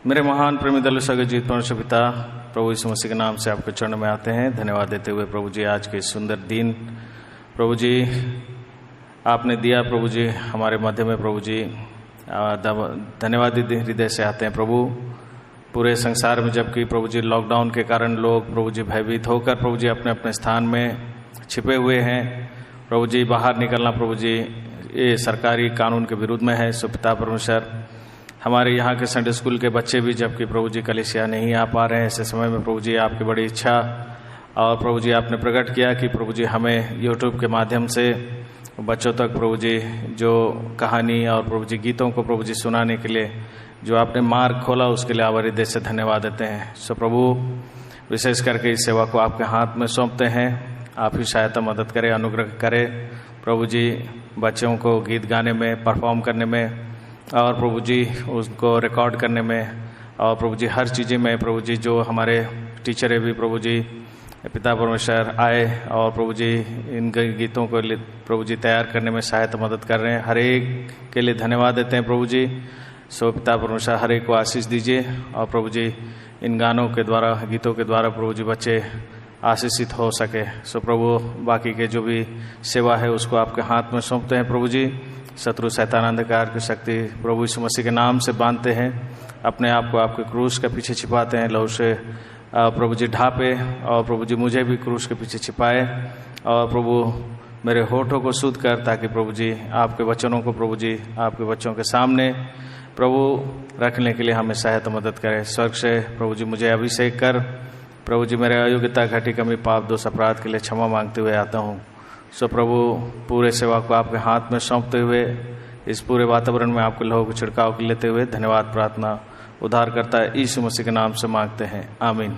मेरे महान प्रेमी दल सगजीत परमेश्वर पिता, प्रभु यीशु मसीह के नाम से आपके चरण में आते हैं धन्यवाद देते हुए। प्रभु जी आज के सुंदर दिन प्रभु जी आपने दिया, प्रभु जी हमारे मध्य में प्रभु जी धन्यवाद हृदय से आते हैं। प्रभु पूरे संसार में जबकि प्रभु जी लॉकडाउन के कारण लोग प्रभु जी भयभीत होकर प्रभु जी अपने अपने स्थान में छिपे हुए हैं, प्रभु जी बाहर निकलना प्रभु जी ये सरकारी कानून के विरुद्ध में है। सो पिता परमेश्वर हमारे यहाँ के संडे स्कूल के बच्चे भी जबकि प्रभु जी कलीसिया नहीं आ पा रहे हैं, ऐसे समय में प्रभु जी आपकी बड़ी इच्छा और प्रभु जी आपने प्रकट किया कि प्रभु जी हमें यूट्यूब के माध्यम से बच्चों तक प्रभु जी जो कहानी और प्रभु जी गीतों को प्रभु जी सुनाने के लिए जो आपने मार्ग खोला उसके लिए आभारी हृदय से धन्यवाद देते हैं। सो प्रभु विशेष करके इस सेवा को आपके हाथ में सौंपते हैं, आप ही सहायता मदद करें, अनुग्रह करें प्रभु जी बच्चों को गीत गाने में, परफॉर्म करने में और प्रभु जी उसको रिकॉर्ड करने में और प्रभु जी हर चीज़ें में प्रभु जी जो हमारे टीचरें भी प्रभु जी पिता परमेश्वर आए और प्रभु जी इन गीतों को प्रभु जी तैयार करने में सहायता मदद कर रहे हैं, हर एक के लिए धन्यवाद देते हैं प्रभु जी। सो पिता परमेश्वर हर एक को आशीष दीजिए और प्रभु जी इन गानों के द्वारा, गीतों के द्वारा प्रभु जी बच्चे आशीषित हो सके। सो प्रभु बाकी के जो भी सेवा है उसको आपके हाथ में सौंपते हैं प्रभु जी। शत्रु शैतान अंधकार की शक्ति प्रभु यीशु मसीह के नाम से बांधते हैं, अपने आप को आपके क्रूस के पीछे छिपाते हैं, लहू से प्रभु जी ढापे और प्रभु जी मुझे भी क्रूस के पीछे छिपाए और प्रभु मेरे होठों को शुद्ध कर, ताकि प्रभु जी आपके वचनों को प्रभु जी आपके बच्चों के सामने प्रभु रखने के लिए हमें सहायता मदद करें। स्वर्ग से प्रभु जी मुझे अभिषेक कर, प्रभु जी मेरे अयोग्यता घटी कमी पाप दोष अपराध के लिए क्षमा मांगते हुए आता हूँ। सो प्रभु पूरे सेवा को आपके हाथ में सौंपते हुए इस पूरे वातावरण में आपके लहू को छिड़काव लेते हुए धन्यवाद प्रार्थना उद्धारकर्ता यीशु मसीह के नाम से मांगते हैं, आमीन।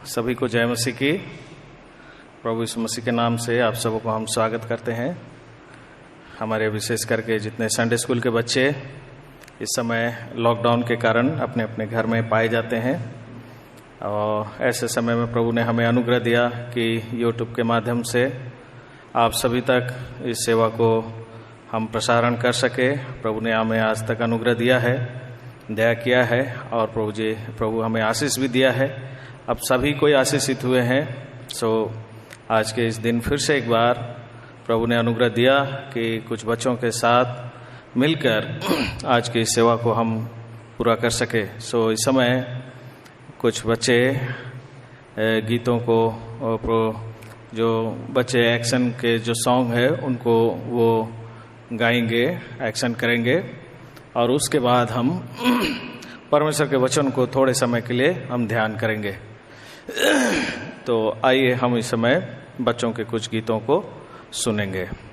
सभी को जय मसीह की। प्रभु यीशु मसीह के नाम से आप सबको हम स्वागत करते हैं। हमारे विशेष करके जितने संडे स्कूल के बच्चे इस समय लॉकडाउन के कारण अपने अपने घर में पाए जाते हैं और ऐसे समय में प्रभु ने हमें अनुग्रह दिया कि यूट्यूब के माध्यम से आप सभी तक इस सेवा को हम प्रसारण कर सके। प्रभु ने हमें आज तक अनुग्रह दिया है, दया किया है और प्रभु हमें आशीष भी दिया है। अब सभी कोई आशीषित हुए हैं। सो आज के इस दिन फिर से एक बार प्रभु ने अनुग्रह दिया कि कुछ बच्चों के साथ मिलकर आज की सेवा को हम पूरा कर सके। सो इस समय कुछ बच्चे गीतों को जो बच्चे एक्शन के जो सॉन्ग है उनको वो गाएंगे, एक्शन करेंगे और उसके बाद हम परमेश्वर के वचन को थोड़े समय के लिए हम ध्यान करेंगे। तो आइए हम इस समय बच्चों के कुछ गीतों को सुनेंगे। मैं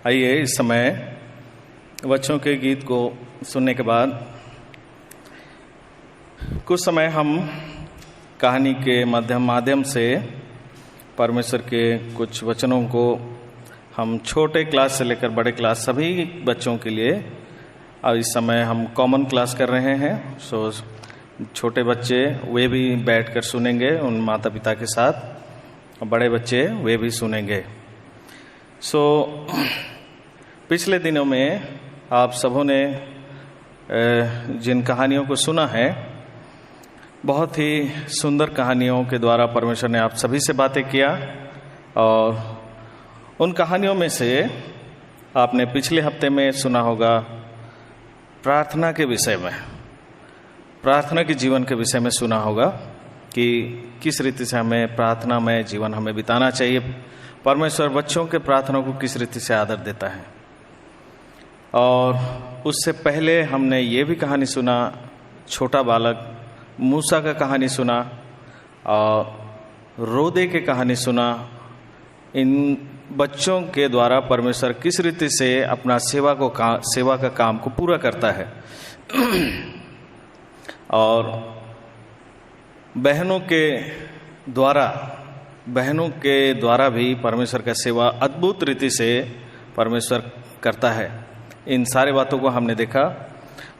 आइए इस समय बच्चों के गीत को सुनने के बाद कुछ समय हम कहानी के माध्यम से परमेश्वर के कुछ वचनों को हम छोटे क्लास से लेकर बड़े क्लास सभी बच्चों के लिए अब इस समय हम कॉमन क्लास कर रहे हैं। सो छोटे बच्चे वे भी बैठकर सुनेंगे उन माता पिता के साथ, और बड़े बच्चे वे भी सुनेंगे। सो पिछले दिनों में आप सबों ने जिन कहानियों को सुना है, बहुत ही सुंदर कहानियों के द्वारा परमेश्वर ने आप सभी से बातें किया। और उन कहानियों में से आपने पिछले हफ्ते में सुना होगा प्रार्थना के विषय में, प्रार्थना के जीवन के विषय में सुना होगा कि किस रीति से हमें प्रार्थना में जीवन हमें बिताना चाहिए, परमेश्वर बच्चों के प्रार्थना को किस रीति से आदर देता है। और उससे पहले हमने ये भी कहानी सुना, छोटा बालक मूसा का कहानी सुना और रोदे की कहानी सुना। इन बच्चों के द्वारा परमेश्वर किस रीति से अपना सेवा का काम को पूरा करता है। और बहनों के द्वारा भी परमेश्वर का सेवा अद्भुत रीति से परमेश्वर करता है। इन सारे बातों को हमने देखा।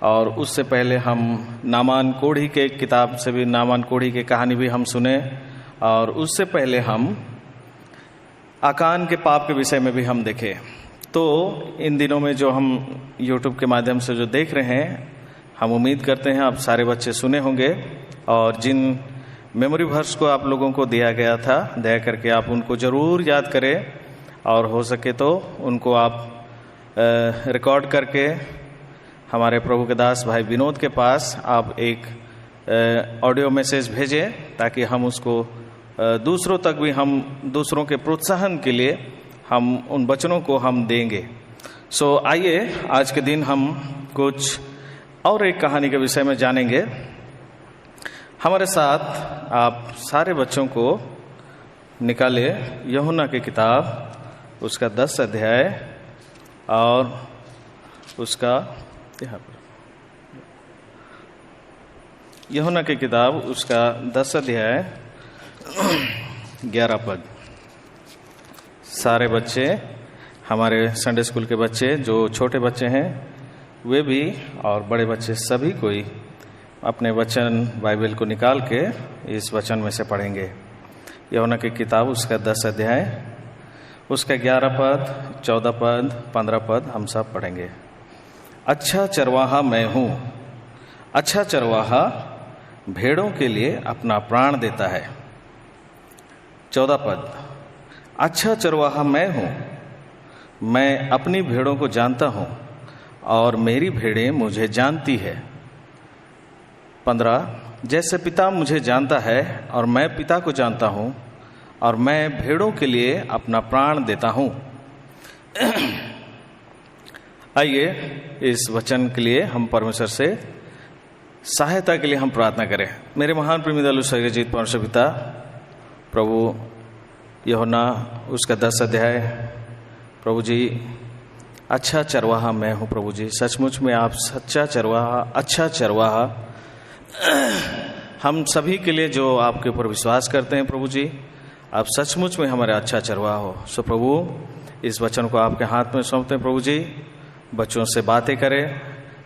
और उससे पहले हम नामान कोढ़ी के किताब से भी नामान कोढ़ी की कहानी भी हम सुने। और उससे पहले हम आकान के पाप के विषय में भी हम देखे। तो इन दिनों में जो हम YouTube के माध्यम से जो देख रहे हैं, हम उम्मीद करते हैं आप सारे बच्चे सुने होंगे। और जिन मेमोरी वर्स को आप लोगों को दिया गया था, दया करके आप उनको ज़रूर याद करें और हो सके तो उनको आप रिकॉर्ड करके हमारे प्रभु के दास भाई विनोद के पास आप एक ऑडियो मैसेज भेजें, ताकि हम उसको दूसरों तक भी, हम दूसरों के प्रोत्साहन के लिए हम उन वचनों को हम देंगे। सो आइए आज के दिन हम कुछ और एक कहानी के विषय में जानेंगे। हमारे साथ आप सारे बच्चों को निकाले यूहन्ना की किताब, उसका 10 अध्याय और उसका यहाँ पर यूहन्ना की किताब उसका 10 अध्याय 11 पद। सारे बच्चे, हमारे संडे स्कूल के बच्चे, जो छोटे बच्चे हैं वे भी और बड़े बच्चे सभी कोई अपने वचन बाइबल को निकाल के इस वचन में से पढ़ेंगे। यूहन्ना की किताब उसका 10 अध्याय उसका 11 पद, 14 पद, 15 पद हम सब पढ़ेंगे। अच्छा चरवाहा मैं हूँ, अच्छा चरवाहा भेड़ों के लिए अपना प्राण देता है। 14 पद, अच्छा चरवाहा मैं हूँ, मैं अपनी भेड़ों को जानता हूँ और मेरी भेड़ें मुझे जानती है। 15, जैसे पिता मुझे जानता है और मैं पिता को जानता हूँ और मैं भेड़ों के लिए अपना प्राण देता हूँ। आइए इस वचन के लिए हम परमेश्वर से सहायता के लिए हम प्रार्थना करें। मेरे महान प्रेमी दयालु स्वर्गीय परमेश्वर पिता, प्रभु यूहन्ना उसका 10 अध्याय, प्रभु जी अच्छा चरवाहा मैं हूँ। प्रभु जी सचमुच में आप सच्चा चरवाहा, अच्छा चरवाहा हम सभी के लिए जो आपके ऊपर विश्वास करते हैं, प्रभु जी आप सचमुच में हमारे अच्छा चरवाहा हो। सो प्रभु इस वचन को आपके हाथ में सौंपते हैं। प्रभु जी बच्चों से बातें करें,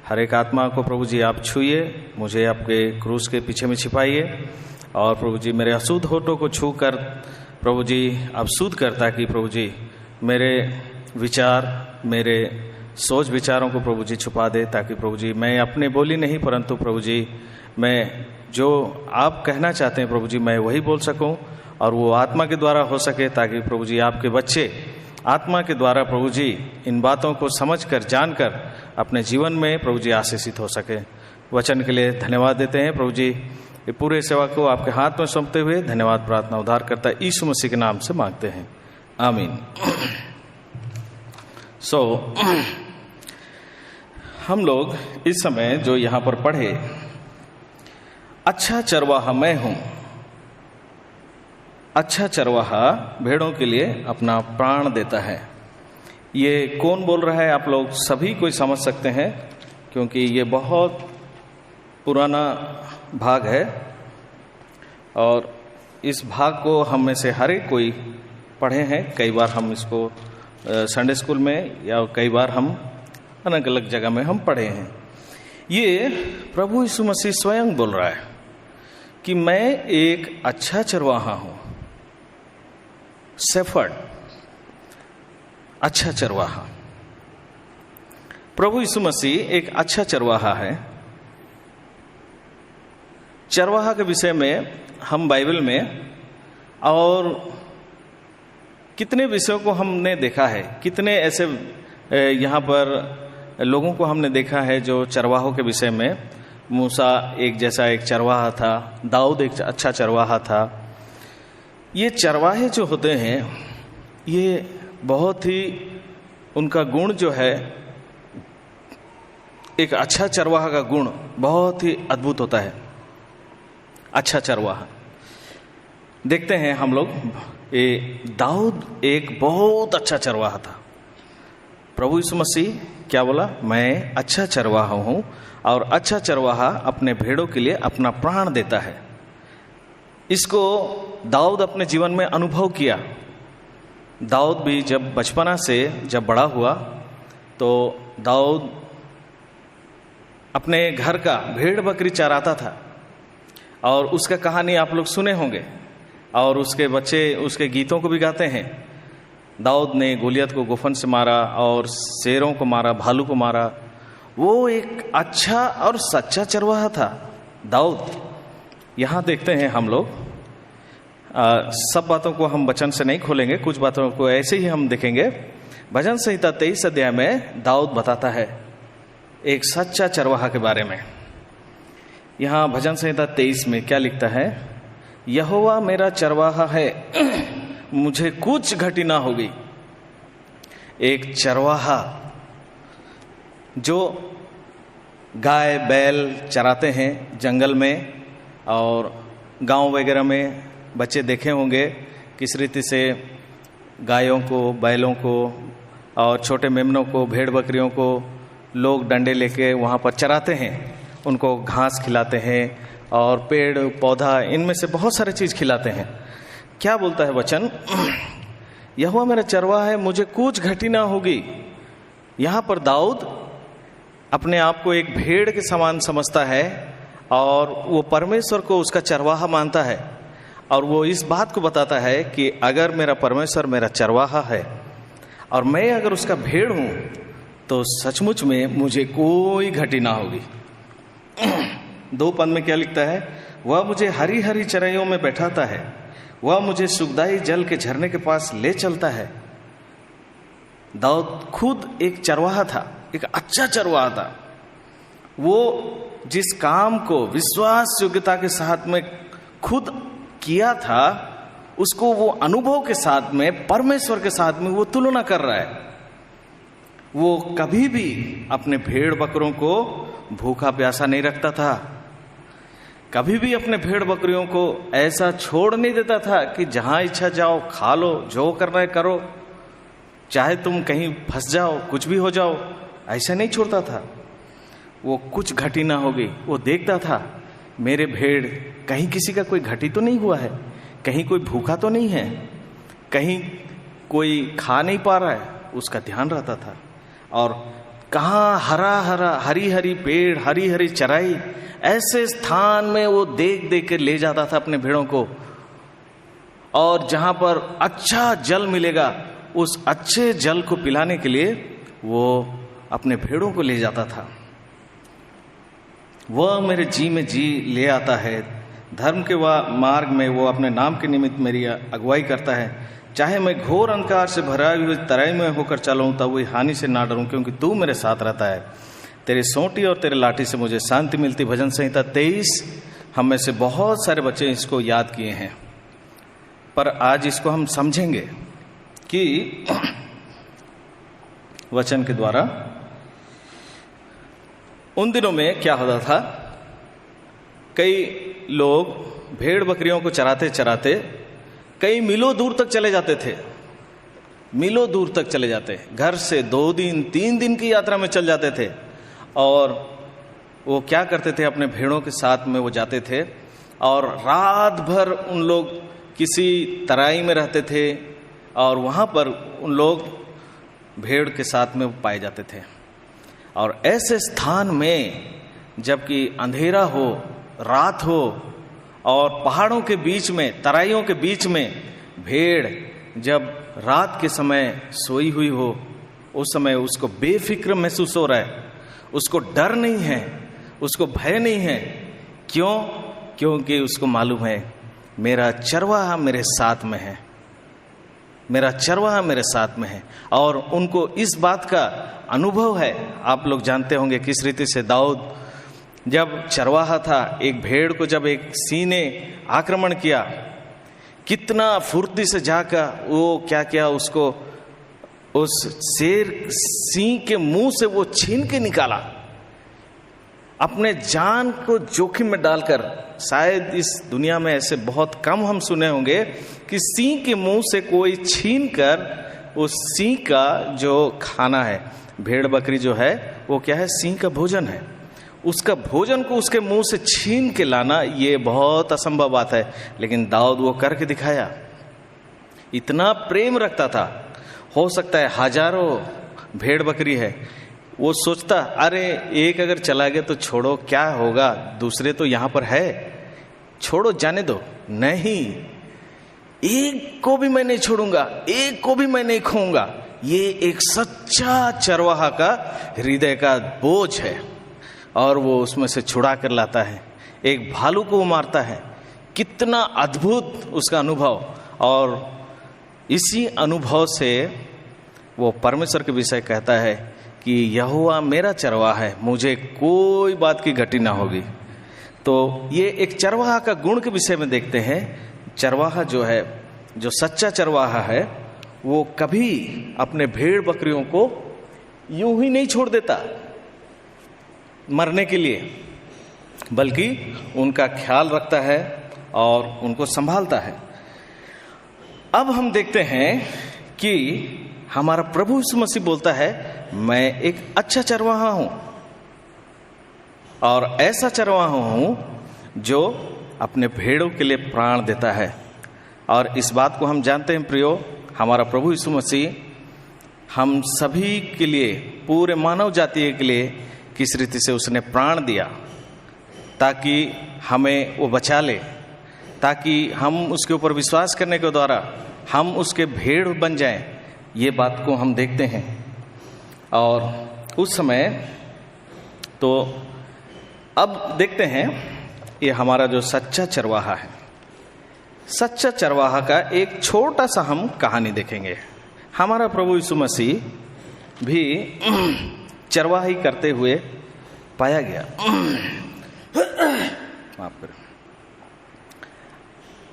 हर एक आत्मा को प्रभु जी आप छूइए, मुझे आपके क्रूस के पीछे में छिपाइए। और प्रभु जी मेरे अशुद्ध होठों को छू कर प्रभु जी आप शुद्ध कर, ताकि प्रभु जी मेरे विचार, मेरे सोच विचारों को प्रभु जी छुपा दे, ताकि प्रभु जी मैं अपने बोली नहीं परंतु प्रभु जी मैं जो आप कहना चाहते हैं प्रभु जी मैं वही बोल सकूं, और वो आत्मा के द्वारा हो सके, ताकि प्रभु जी आपके बच्चे आत्मा के द्वारा प्रभु जी इन बातों को समझकर, जानकर अपने जीवन में प्रभु जी आशीषित हो सके। वचन के लिए धन्यवाद देते हैं प्रभु जी। ये पूरे सेवा को आपके हाथ में सौंपते हुए धन्यवाद प्रार्थना उद्धार करता यीशु मसीह के नाम से मांगते हैं, आमीन। सो हम लोग इस समय जो यहाँ पर पढ़े, अच्छा चरवाहा मैं हूं, अच्छा चरवाहा भेड़ों के लिए अपना प्राण देता है। ये कौन बोल रहा है आप लोग सभी कोई समझ सकते हैं, क्योंकि ये बहुत पुराना भाग है और इस भाग को हम में से हर एक कोई पढ़े हैं। कई बार हम इसको संडे स्कूल में या कई बार हम अलग अलग जगह में हम पढ़े हैं। ये प्रभु यीशु मसीह स्वयं बोल रहा है कि मैं एक अच्छा चरवाहा हूं, शेफर्ड, अच्छा चरवाहा। प्रभु यीशु मसीह एक अच्छा चरवाहा है। चरवाहा के विषय में हम बाइबल में और कितने विषयों को हमने देखा है, कितने ऐसे यहाँ पर लोगों को हमने देखा है जो चरवाहों के विषय में। मूसा एक जैसा एक चरवाहा था, दाऊद एक अच्छा चरवाहा था। ये चरवाहे जो होते हैं ये बहुत ही, उनका गुण जो है, एक अच्छा चरवाहा का गुण बहुत ही अद्भुत होता है। अच्छा चरवाहा देखते हैं हम लोग, ये दाऊद एक बहुत अच्छा चरवाहा था। प्रभु यीशु मसीह क्या बोला? मैं अच्छा चरवाहा हूं और अच्छा चरवाहा अपने भेड़ों के लिए अपना प्राण देता है। इसको दाऊद अपने जीवन में अनुभव किया। दाऊद भी जब बचपना से जब बड़ा हुआ तो दाऊद अपने घर का भेड़ बकरी चराता था और उसका कहानी आप लोग सुने होंगे और उसके बच्चे उसके गीतों को भी गाते हैं। दाऊद ने गोलियत को गुफन से मारा और शेरों को मारा, भालू को मारा। वो एक अच्छा और सच्चा चरवाहा था दाऊद। यहाँ देखते हैं हम लोग, सब बातों को हम वचन से नहीं खोलेंगे, कुछ बातों को ऐसे ही हम देखेंगे। भजन संहिता 23 अध्याय में दाऊद बताता है एक सच्चा चरवाहा के बारे में। यहाँ भजन संहिता 23 में क्या लिखता है? यहोवा मेरा चरवाहा है, मुझे कुछ घटी ना होगी। एक चरवाहा जो गाय बैल चराते हैं जंगल में, और गांव वगैरह में बच्चे देखे होंगे किस रीति से गायों को, बैलों को और छोटे मेमनों को, भेड़ बकरियों को लोग डंडे लेके वहाँ पर चराते हैं। उनको घास खिलाते हैं और पेड़ पौधा, इनमें से बहुत सारे चीज़ खिलाते हैं। क्या बोलता है वचन? यहोवा मेरा चरवाहा है, मुझे कुछ घटी ना होगी। यहाँ पर दाऊद अपने आप को एक भेड़ के समान समझता है और वो परमेश्वर को उसका चरवाहा मानता है और वो इस बात को बताता है कि अगर मेरा परमेश्वर मेरा चरवाहा है और मैं अगर उसका भेड़ हूँ तो सचमुच में मुझे कोई घटी ना होगी। 2 पद में क्या लिखता है? वह मुझे हरी हरी चराइयों में बैठाता है, वह मुझे सुखदाई जल के झरने के पास ले चलता है। दाऊद खुद एक चरवाहा था, एक अच्छा चरवाहा था। वो जिस काम को विश्वास योग्यता के साथ में खुद किया था, उसको वो अनुभव के साथ में, परमेश्वर के साथ में वो तुलना कर रहा है। वो कभी भी अपने भेड़ बकरों को भूखा प्यासा नहीं रखता था, कभी भी अपने भेड़ बकरियों को ऐसा छोड़ नहीं देता था कि जहां इच्छा जाओ खा लो, जो करना है करो, चाहे तुम कहीं फंस जाओ, कुछ भी हो जाओ, ऐसा नहीं छोड़ता था। वो कुछ घटी ना होगी। वो देखता था मेरे भेड़, कहीं किसी का कोई घटी तो नहीं हुआ है, कहीं कोई भूखा तो नहीं है, कहीं कोई खा नहीं पा रहा है, उसका ध्यान रहता था। और कहाँ हरा हरा, हरी हरी पेड़, हरी हरी चराई, ऐसे स्थान में वो देख देख के ले जाता था अपने भेड़ों को। और जहां पर अच्छा जल मिलेगा, उस अच्छे जल को पिलाने के लिए वो अपने भेड़ों को ले जाता था। वह मेरे जी में जी ले आता है, धर्म के वह मार्ग में वो अपने नाम के निमित्त मेरी अगुवाई करता है। चाहे मैं घोर अंधकार से भरा हुई तराई में होकर चलूं तब वही हानि से ना डरूं, क्योंकि तू मेरे साथ रहता है। तेरे सोंटी और तेरे लाठी से मुझे शांति मिलती। भजन संहिता 23, हम में से बहुत सारे बच्चे इसको याद किए हैं, पर आज इसको हम समझेंगे कि वचन के द्वारा उन दिनों में क्या होता था। कई लोग भेड़ बकरियों को चराते चराते कई मीलों दूर तक चले जाते थे मीलों दूर तक चले जाते, घर से 2 दिन 3 दिन की यात्रा में चल जाते थे। और वो क्या करते थे, अपने भेड़ों के साथ में वो जाते थे और रात भर उन लोग किसी तराई में रहते थे और वहाँ पर उन लोग भेड़ के साथ में पाए जाते थे। और ऐसे स्थान में जबकि अंधेरा हो, रात हो और पहाड़ों के बीच में, तराइयों के बीच में भेड़ जब रात के समय सोई हुई हो, उस समय उसको बेफिक्र महसूस हो रहा है, उसको डर नहीं है, उसको भय नहीं है। क्यों? क्योंकि उसको मालूम है मेरा चरवाहा मेरे साथ में है, मेरा चरवाहा मेरे साथ में है। और उनको इस बात का अनुभव है। आप लोग जानते होंगे किस रीति से दाऊद जब चरवाहा था, एक भेड़ को जब एक सिंह ने आक्रमण किया, कितना फुर्ती से जाकर वो क्या किया, उसको उस सिंह के मुंह से वो छीन के निकाला, अपने जान को जोखिम में डालकर। शायद इस दुनिया में ऐसे बहुत कम हम सुने होंगे कि सिंह के मुंह से कोई छीन कर उस सिंह का जो खाना है, भेड़ बकरी जो है वो क्या है, सिंह का भोजन है, उसका भोजन को उसके मुंह से छीन के लाना, ये बहुत असंभव बात है। लेकिन दाऊद वो करके दिखाया। इतना प्रेम रखता था। हो सकता है हजारों भेड़ बकरी है, वो सोचता अरे एक अगर चला गया तो छोड़ो, क्या होगा, दूसरे तो यहाँ पर है, छोड़ो जाने दो। नहीं, एक को भी मैं नहीं छोड़ूंगा, एक को भी मैं नहीं खोऊंगा। ये एक सच्चा चरवाहा का हृदय का बोझ है और वो उसमें से छुड़ा कर लाता है। एक भालू को वो मारता है। कितना अद्भुत उसका अनुभव। और इसी अनुभव से वो परमेश्वर के विषय कहता है कि यहोवा मेरा चरवाहा है, मुझे कोई बात की घटी ना होगी। तो ये एक चरवाहा का गुण के विषय में देखते हैं। चरवाहा जो है, जो सच्चा चरवाहा है, वो कभी अपने भेड़ बकरियों को यूं ही नहीं छोड़ देता मरने के लिए, बल्कि उनका ख्याल रखता है और उनको संभालता है। अब हम देखते हैं कि हमारा प्रभु यीशु मसीह बोलता है, मैं एक अच्छा चरवाहा हूं और ऐसा चरवाहा हूं जो अपने भेड़ों के लिए प्राण देता है। और इस बात को हम जानते हैं प्रियो, हमारा प्रभु यीशु मसीह हम सभी के लिए, पूरे मानव जाति के लिए किस रीति से उसने प्राण दिया ताकि हमें वो बचा ले, ताकि हम उसके ऊपर विश्वास करने के द्वारा हम उसके भेड़ बन जाएं। ये बात को हम देखते हैं। और उस समय तो अब देखते हैं ये हमारा जो सच्चा चरवाहा है, सच्चा चरवाहा का एक छोटा सा हम कहानी देखेंगे। हमारा प्रभु यीशु मसीह भी चरवाही करते हुए पाया गया। माफ करें,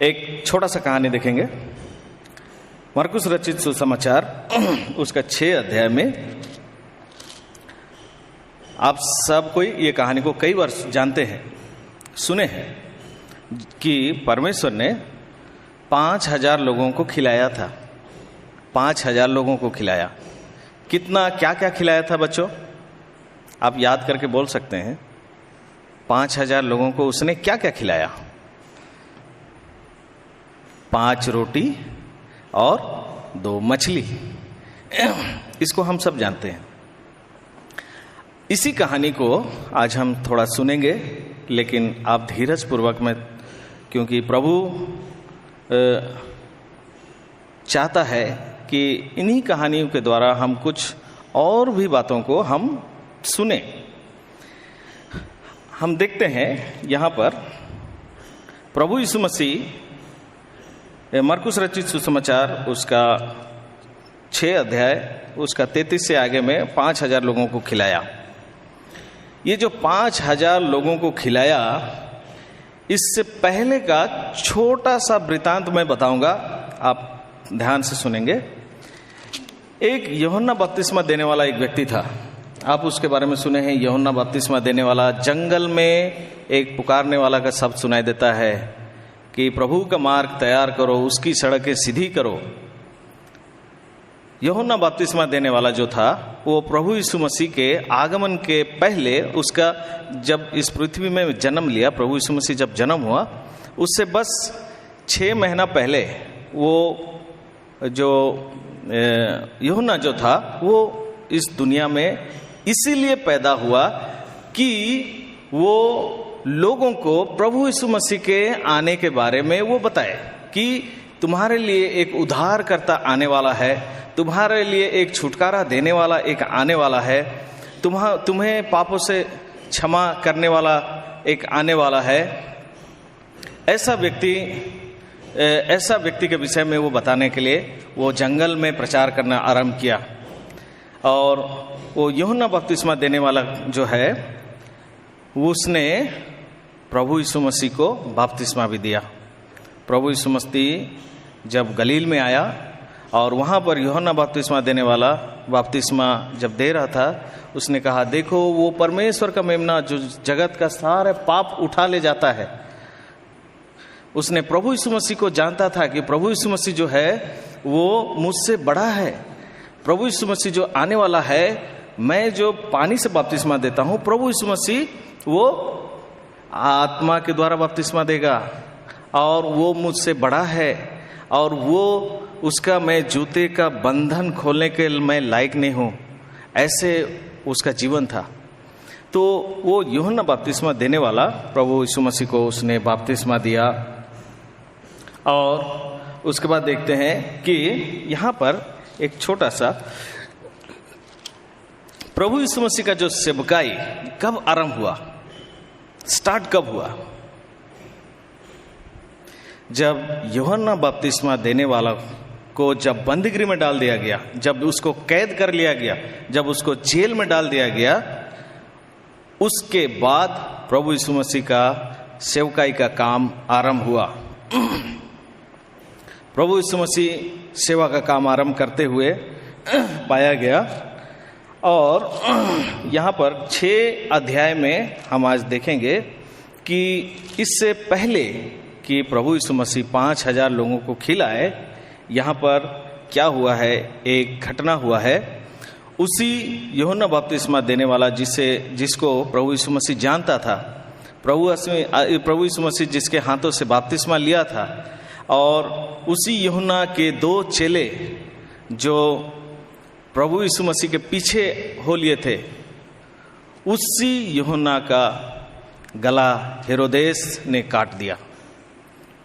एक छोटा सा कहानी देखेंगे। मरकुस रचित सुसमाचार उसका 6 अध्याय में आप सब कोई ये कहानी को कई बार जानते हैं, सुने हैं कि परमेश्वर ने 5000 लोगों को खिलाया था। 5000 लोगों को खिलाया। कितना क्या क्या खिलाया था बच्चों? आप याद करके बोल सकते हैं। 5000 लोगों को उसने क्या क्या खिलाया? 5 रोटी और 2 मछली। इसको हम सब जानते हैं। इसी कहानी को आज हम थोड़ा सुनेंगे, लेकिन आप धीरज पूर्वक में, क्योंकि प्रभु चाहता है कि इन्हीं कहानियों के द्वारा हम कुछ और भी बातों को हम सुने। हम देखते हैं यहाँ पर प्रभु यीशु मसीह मरकुस रचित सुसमाचार उसका 6 अध्याय उसका 33 से आगे में 5000 लोगों को खिलाया। ये जो 5000 लोगों को खिलाया, इससे पहले का छोटा सा वृतांत मैं बताऊंगा, आप ध्यान से सुनेंगे। एक यूहन्ना बपतिस्मा देने वाला एक व्यक्ति था। आप उसके बारे में सुने हैं, यूहन्ना बपतिस्मा देने वाला। जंगल में एक पुकारने वाला का शब्द सुनाई देता है कि प्रभु का मार्ग तैयार करो, उसकी सड़कें सीधी करो। यूहन्ना बपतिस्मा देने वाला जो था वो प्रभु यीशु मसीह के आगमन के पहले, उसका जब इस पृथ्वी में जन्म लिया, प्रभु यीशु मसीह जब जन्म हुआ उससे बस 6 महीना पहले वो जो यूहन्ना जो था वो इस दुनिया में इसीलिए पैदा हुआ कि वो लोगों को प्रभु यीशु मसीह के आने के बारे में वो बताए कि तुम्हारे लिए एक उद्धारकर्ता आने वाला है, तुम्हारे लिए एक छुटकारा देने वाला एक आने वाला है, तुम्हें पापों से क्षमा करने वाला एक आने वाला है। ऐसा व्यक्ति के विषय में वो बताने के लिए वो जंगल में प्रचार करना आरंभ किया। और वो यूहन्ना बपतिस्मा देने वाला जो है उसने प्रभु यीशु मसीह को बपतिस्मा भी दिया। प्रभु यीशु मसीह जब गलील में आया और वहाँ पर यूहन्ना बपतिस्मा देने वाला बपतिस्मा जब दे रहा था, उसने कहा, देखो वो परमेश्वर का मेमना जो जगत का सारे पाप उठा ले जाता है। उसने प्रभु यीशु मसीह को जानता था कि प्रभु यीशु मसीह जो है वो मुझसे बड़ा है। प्रभु यीशु मसीह जो आने वाला है, मैं जो पानी से बपतिस्मा देता हूँ, प्रभु यीशु मसीह वो आत्मा के द्वारा बपतिस्मा देगा और वो मुझसे बड़ा है और वो उसका मैं जूते का बंधन खोलने के मैं लायक नहीं हूँ। ऐसे उसका जीवन था। तो वो यूहन्ना बपतिस्मा देने वाला प्रभु यीशु मसीह को उसने बपतिस्मा दिया। और उसके बाद देखते हैं कि यहाँ पर एक छोटा सा प्रभु यीशु मसीह का जो सेवकाई कब आरंभ हुआ, स्टार्ट कब हुआ? जब यूहन्ना बपतिस्मा देने वाला को जब बंदीगृह में डाल दिया गया, जब उसको कैद कर लिया गया, जब उसको जेल में डाल दिया गया, उसके बाद प्रभु यीशु मसीह का सेवकाई का काम आरंभ हुआ। प्रभु यीशु मसीह सेवा का काम आरंभ करते हुए पाया गया। और यहाँ पर 6 अध्याय में हम आज देखेंगे कि इससे पहले कि प्रभु यीशु मसीह 5000 लोगों को खिलाए, यहाँ पर क्या हुआ है, एक घटना हुआ है। उसी यूहन्ना बपतिस्मा देने वाला जिसको प्रभु यीशु मसीह जानता था, प्रभु यीशु मसीह जिसके हाथों से बपतिस्मा लिया था, और उसी यूहन्ना के 2 चेले जो प्रभु यीशु मसीह के पीछे हो लिए थे, उसी यूहन्ना का गला हेरोदेस ने काट दिया।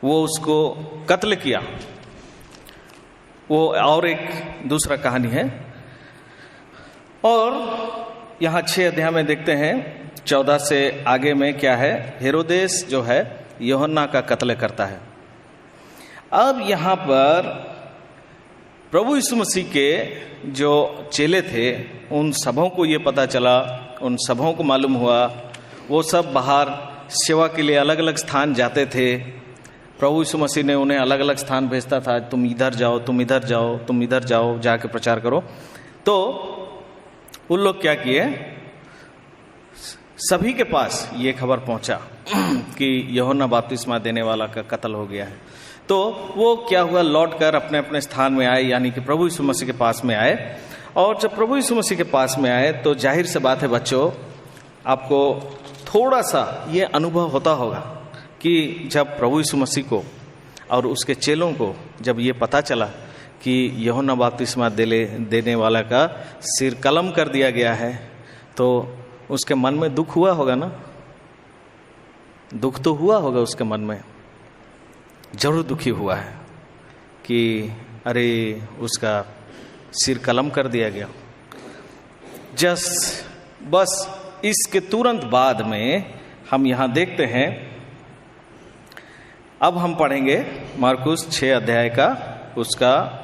वो उसको कत्ल किया। वो और एक दूसरा कहानी है। और यहाँ 6 अध्याय में देखते हैं 14 से आगे में क्या है, हेरोदेस जो है यूहन्ना का कत्ल करता है। अब यहाँ पर प्रभु यीशु मसीह के जो चेले थे उन सबों को ये पता चला, उन सबों को मालूम हुआ, वो सब बाहर सेवा के लिए अलग अलग स्थान जाते थे। प्रभु यीशु मसीह ने उन्हें अलग अलग स्थान भेजता था, तुम इधर जाओ, तुम इधर जाओ, तुम इधर जाओ, जाके प्रचार करो। तो उन लोग क्या किए, सभी के पास ये खबर पहुंचा कि यूहन्ना बपतिस्मा देने वाला का कत्ल हो गया है। तो वो क्या हुआ, लौट कर अपने अपने स्थान में आए, यानी कि प्रभु यीशु मसीह के पास में आए। और जब प्रभु यीशु मसीह के पास में आए तो जाहिर सी बात है बच्चों, आपको थोड़ा सा ये अनुभव होता होगा कि जब प्रभु यीशु मसीह को और उसके चेलों को जब ये पता चला कि यूहन्ना बपतिस्मा देने वाला का सिर कलम कर दिया गया है, तो उसके मन में दुख हुआ होगा ना। दुख तो हुआ होगा उसके मन में, जरूर दुखी हुआ है कि अरे उसका सिर कलम कर दिया गया। बस इसके तुरंत बाद में हम यहाँ देखते हैं, अब हम पढ़ेंगे मार्कुस 6 अध्याय का उसका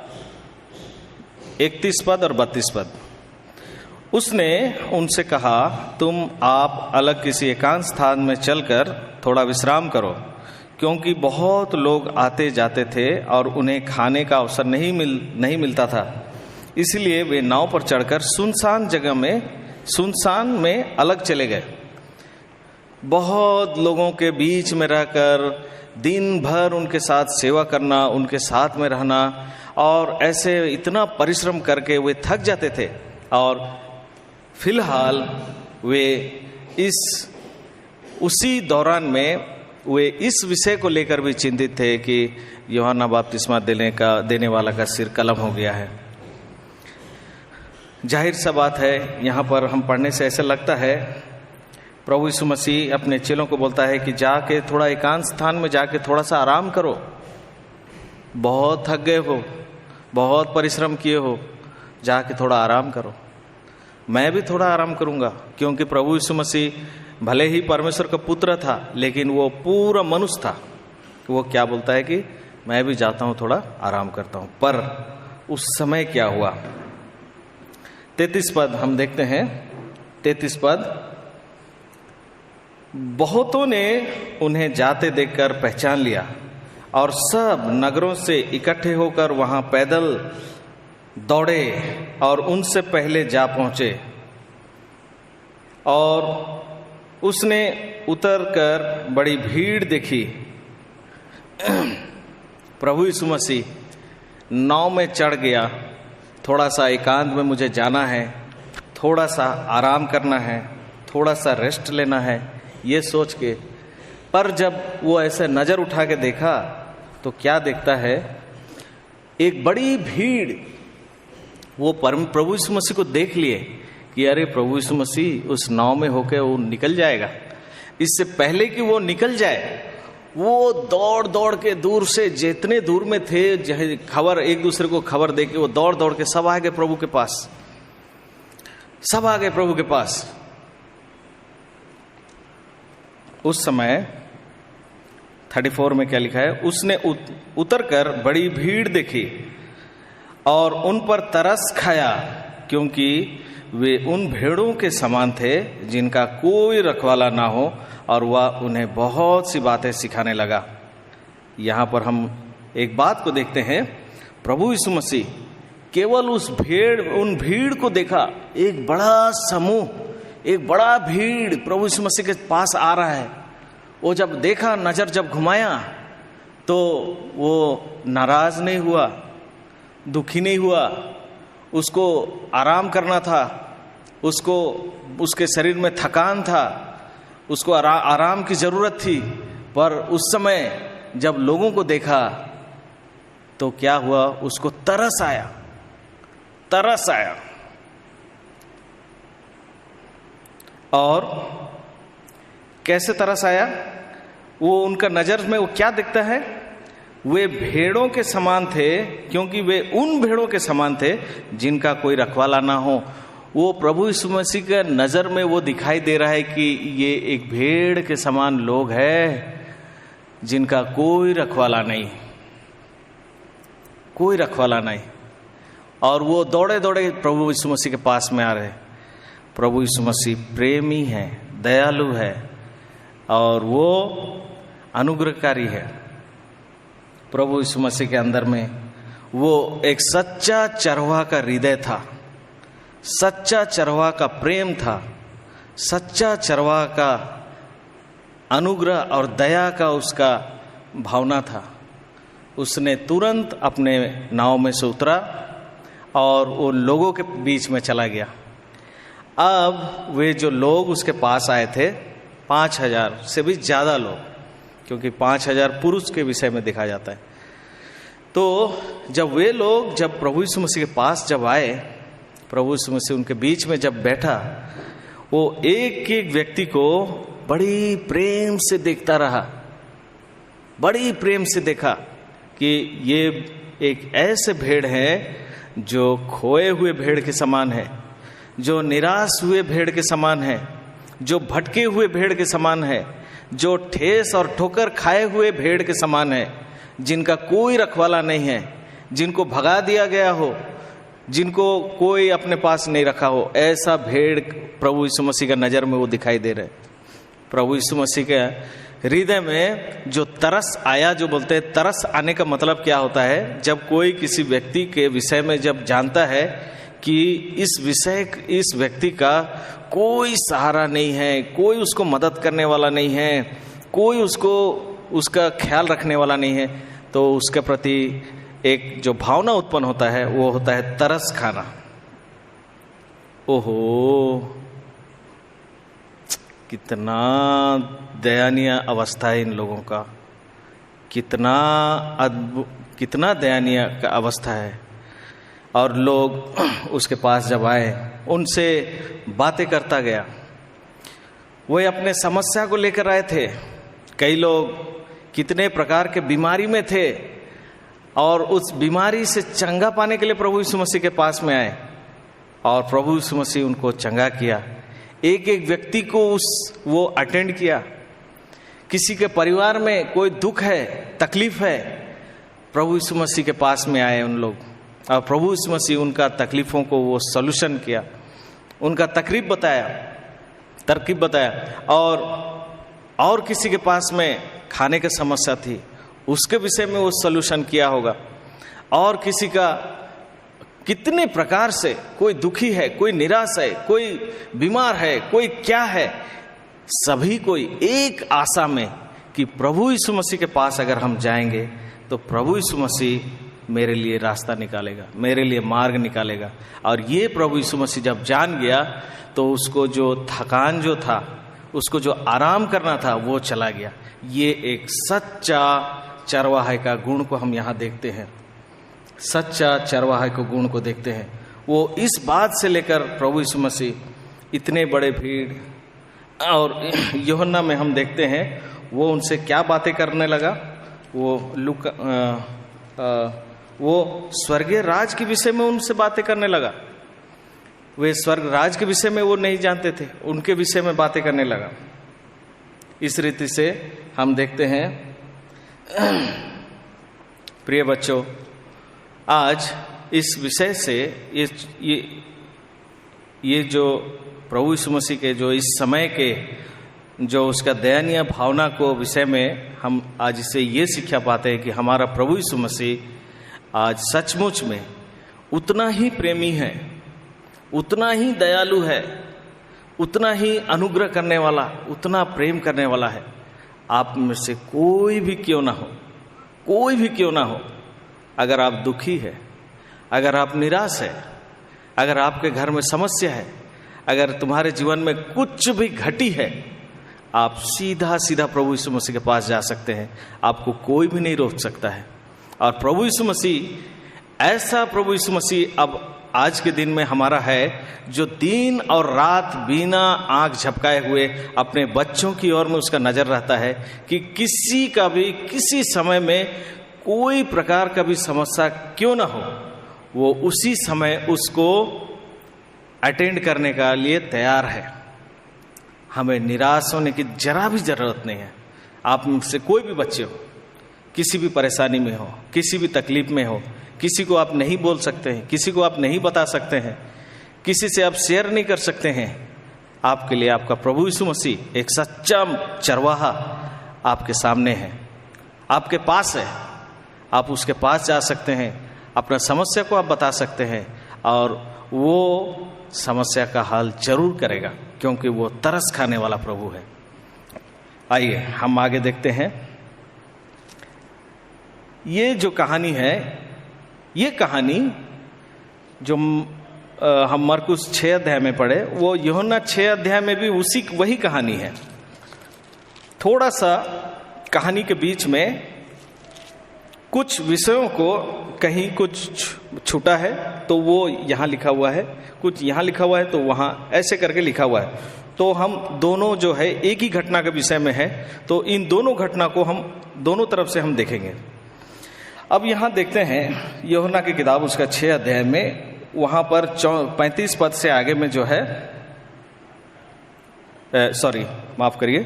31 पद और 32 पद। उसने उनसे कहा, तुम आप अलग किसी एकांत स्थान में चलकर थोड़ा विश्राम करो, क्योंकि बहुत लोग आते जाते थे और उन्हें खाने का अवसर नहीं मिलता था। इसलिए वे नाव पर चढ़कर सुनसान में अलग चले गए। बहुत लोगों के बीच में रहकर दिन भर उनके साथ सेवा करना, उनके साथ में रहना, और ऐसे इतना परिश्रम करके वे थक जाते थे। और फिलहाल वे उसी दौरान में वे इस विषय को लेकर भी चिंतित थे कि यूहन्ना बपतिस्मा देने वाला का सिर कलम हो गया है। जाहिर सा बात है, यहाँ पर हम पढ़ने से ऐसा लगता है प्रभु यीशु मसीह अपने चेलों को बोलता है कि जाके थोड़ा एकांत स्थान में जाके थोड़ा सा आराम करो, बहुत थक गए हो, बहुत परिश्रम किए हो, जाके थोड़ा आराम करो। मैं भी थोड़ा आराम करूँगा, क्योंकि प्रभु यीशु मसीह भले ही परमेश्वर का पुत्र था, लेकिन वो पूरा मनुष्य था। वो क्या बोलता है कि मैं भी जाता हूँ, थोड़ा आराम करता हूँ। पर उस समय क्या हुआ? 33 पद हम देखते हैं। 33 पद, बहुतों ने उन्हें जाते देखकर पहचान लिया और सब नगरों से इकट्ठे होकर वहां पैदल दौड़े और उनसे पहले जा पहुंचे। और उसने उतरकर बड़ी भीड़ देखी। प्रभु यीशु मसीह नाव में चढ़ गया, थोड़ा सा एकांत में मुझे जाना है, थोड़ा सा आराम करना है, थोड़ा सा रेस्ट लेना है, ये सोच के। पर जब वो ऐसे नज़र उठा के देखा तो क्या देखता है? एक बड़ी भीड़। वो प्रभु यीशु मसीह को देख लिए कि अरे प्रभु यीशु मसीह उस नाव में होकर वो निकल जाएगा। इससे पहले कि वो निकल जाए, वो दौड़ दौड़ के दूर से, जितने दूर में थे, खबर एक दूसरे को खबर दे के वो दौड़ दौड़ के सब आ गए प्रभु के पास। सब आ गए प्रभु के पास। उस समय 34 में क्या लिखा है? उसने उतरकर बड़ी भीड़ देखी और उन पर तरस खाया, क्योंकि वे उन भेड़ों के समान थे जिनका कोई रखवाला ना हो, और वह उन्हें बहुत सी बातें सिखाने लगा। यहाँ पर हम एक बात को देखते हैं, प्रभु यीशु मसीह केवल उन भीड़ को देखा। एक बड़ा समूह, एक बड़ा भीड़ प्रभु यीशु मसीह के पास आ रहा है। वो जब देखा, नजर जब घुमाया, तो वो नाराज नहीं हुआ, दुखी नहीं हुआ। उसको आराम करना था, उसको उसके शरीर में थकान था, उसको आराम की जरूरत थी। पर उस समय जब लोगों को देखा तो क्या हुआ? उसको तरस आया, तरस आया। और कैसे तरस आया? वो उनका नजर में वो क्या दिखता है? वे भेड़ों के समान थे, क्योंकि वे उन भेड़ों के समान थे जिनका कोई रखवाला ना हो। वो प्रभु यीशु मसीह के नजर में वो दिखाई दे रहा है कि ये एक भेड़ के समान लोग हैं जिनका कोई रखवाला नहीं, कोई रखवाला नहीं। और वो दौड़े दौड़े प्रभु यीशु मसीह के पास में आ रहे। प्रभु यीशु मसीह प्रेमी है, दयालु है, और वो अनुग्रहकारी है। प्रभु यीशु मसीह के अंदर में वो एक सच्चा चरवाहा का हृदय था, सच्चा चरवाहा का प्रेम था, सच्चा चरवाहा का अनुग्रह और दया का उसका भावना था। उसने तुरंत अपने नाव में से उतरा और वो लोगों के बीच में चला गया। अब वे जो लोग उसके पास आए थे, 5000 से भी ज़्यादा लोग, क्योंकि 5000 पुरुष के विषय में देखा जाता है। तो जब वे लोग जब प्रभु यीशु मसीह के पास जब आए, प्रभु यीशु मसीह उनके बीच में जब बैठा, वो एक एक व्यक्ति को बड़ी प्रेम से देखता रहा, बड़ी प्रेम से देखा कि ये एक ऐसे भेड़ है जो खोए हुए भेड़ के समान है, जो निराश हुए भेड़ के समान है, जो भटके हुए भेड़ के समान है, जो ठेस और ठोकर खाए हुए भेड़ के समान है, जिनका कोई रखवाला नहीं है, जिनको भगा दिया गया हो, जिनको कोई अपने पास नहीं रखा हो। ऐसा भेड़ प्रभु यीशु मसीह का नज़र में वो दिखाई दे रहे। प्रभु यीशु मसीह के हृदय में जो तरस आया, जो बोलते हैं तरस आने का मतलब क्या होता है? जब कोई किसी व्यक्ति के विषय में जब जानता है कि इस व्यक्ति का कोई सहारा नहीं है, कोई उसको मदद करने वाला नहीं है, कोई उसको उसका ख्याल रखने वाला नहीं है, तो उसके प्रति एक जो भावना उत्पन्न होता है वो होता है तरस खाना। ओहो, कितना दयनीय अवस्था है इन लोगों का, कितना दयनीय का अवस्था है। और लोग उसके पास जब आए, उनसे बातें करता गया। वे अपने समस्या को लेकर आए थे। कई लोग कितने प्रकार के बीमारी में थे और उस बीमारी से चंगा पाने के लिए प्रभु यीशु मसीह के पास में आए और प्रभु यीशु मसीह उनको चंगा किया। एक एक व्यक्ति को वो अटेंड किया। किसी के परिवार में कोई दुख है, तकलीफ है, प्रभु यीशु मसीह के पास में आए उन लोग, और प्रभु यीशु मसीह उनका तकलीफों को वो सॉल्यूशन किया, उनका तरकीब बताया। और किसी के पास में खाने की समस्या थी, उसके विषय में वो सॉल्यूशन किया होगा। और किसी का कितने प्रकार से, कोई दुखी है, कोई निराश है, कोई बीमार है, कोई क्या है, सभी कोई एक आशा में कि प्रभु यीशु मसीह के पास अगर हम जाएंगे तो प्रभु यीशु मसीह मेरे लिए रास्ता निकालेगा, मेरे लिए मार्ग निकालेगा। और ये प्रभु यीशु मसीह जब जान गया तो उसको जो थकान जो था, उसको जो आराम करना था, वो चला गया। ये एक सच्चा चरवाहे का गुण को हम यहाँ देखते हैं, सच्चा चरवाहे को गुण को देखते हैं। वो इस बात से लेकर प्रभु यीशु मसीह इतने बड़े भीड़, और यूहन्ना में हम देखते हैं वो उनसे क्या बातें करने लगा। वो स्वर्गीय राज के विषय में उनसे बातें करने लगा। वे स्वर्ग राज के विषय में वो नहीं जानते थे, उनके विषय में बातें करने लगा। इस रीति से हम देखते हैं प्रिय बच्चों, आज इस विषय से ये जो प्रभु यीशु मसीह के जो इस समय के जो उसका दयनीय भावना को विषय में हम आज इससे ये शिक्षा पाते हैं कि हमारा प्रभु यीशु मसीह आज सचमुच में उतना ही प्रेमी है, उतना ही दयालु है, उतना ही अनुग्रह करने वाला, उतना प्रेम करने वाला है। आप में से कोई भी क्यों ना हो, अगर आप दुखी है, अगर आप निराश है, अगर आपके घर में समस्या है, अगर तुम्हारे जीवन में कुछ भी घटी है, आप सीधा प्रभु यीशु मसीह के पास जा सकते हैं। आपको कोई भी नहीं रोक सकता है। और प्रभु यीशु मसीह, ऐसा प्रभु यीशु मसीह अब आज के दिन में हमारा है, जो दिन और रात बिना आंख झपकाए हुए अपने बच्चों की ओर में उसका नजर रहता है कि किसी का भी किसी समय में कोई प्रकार का भी समस्या क्यों ना हो, वो उसी समय उसको अटेंड करने का लिए तैयार है। हमें निराश होने की जरा भी जरूरत नहीं है। आप में से कोई भी बच्चे हो, किसी भी परेशानी में हो, किसी भी तकलीफ में हो, किसी को आप नहीं बोल सकते हैं, किसी को आप नहीं बता सकते हैं, किसी से आप शेयर नहीं कर सकते हैं, आपके लिए आपका प्रभु यीशु मसीह एक सच्चा चरवाहा आपके सामने है, आपके पास है। आप उसके पास जा सकते हैं, अपना समस्या को आप बता सकते हैं और वो समस्या का हल जरूर करेगा, क्योंकि वो तरस खाने वाला प्रभु है। आइए हम आगे देखते हैं। ये जो कहानी है, ये कहानी जो हम मरकुस 6 अध्याय में पढ़े, वो यूहन्ना 6 अध्याय में भी वही कहानी है। थोड़ा सा कहानी के बीच में कुछ विषयों को कहीं कुछ छूटा है, तो वो यहाँ लिखा हुआ है, कुछ यहाँ लिखा हुआ है, तो वहाँ ऐसे करके लिखा हुआ है। तो हम दोनों जो है एक ही घटना के विषय में है, तो इन दोनों घटना को हम दोनों तरफ से हम देखेंगे। अब यहाँ देखते हैं यूहन्ना की किताब उसका 6 अध्याय में, वहाँ पर 35 पद से आगे में जो है, माफ करिए,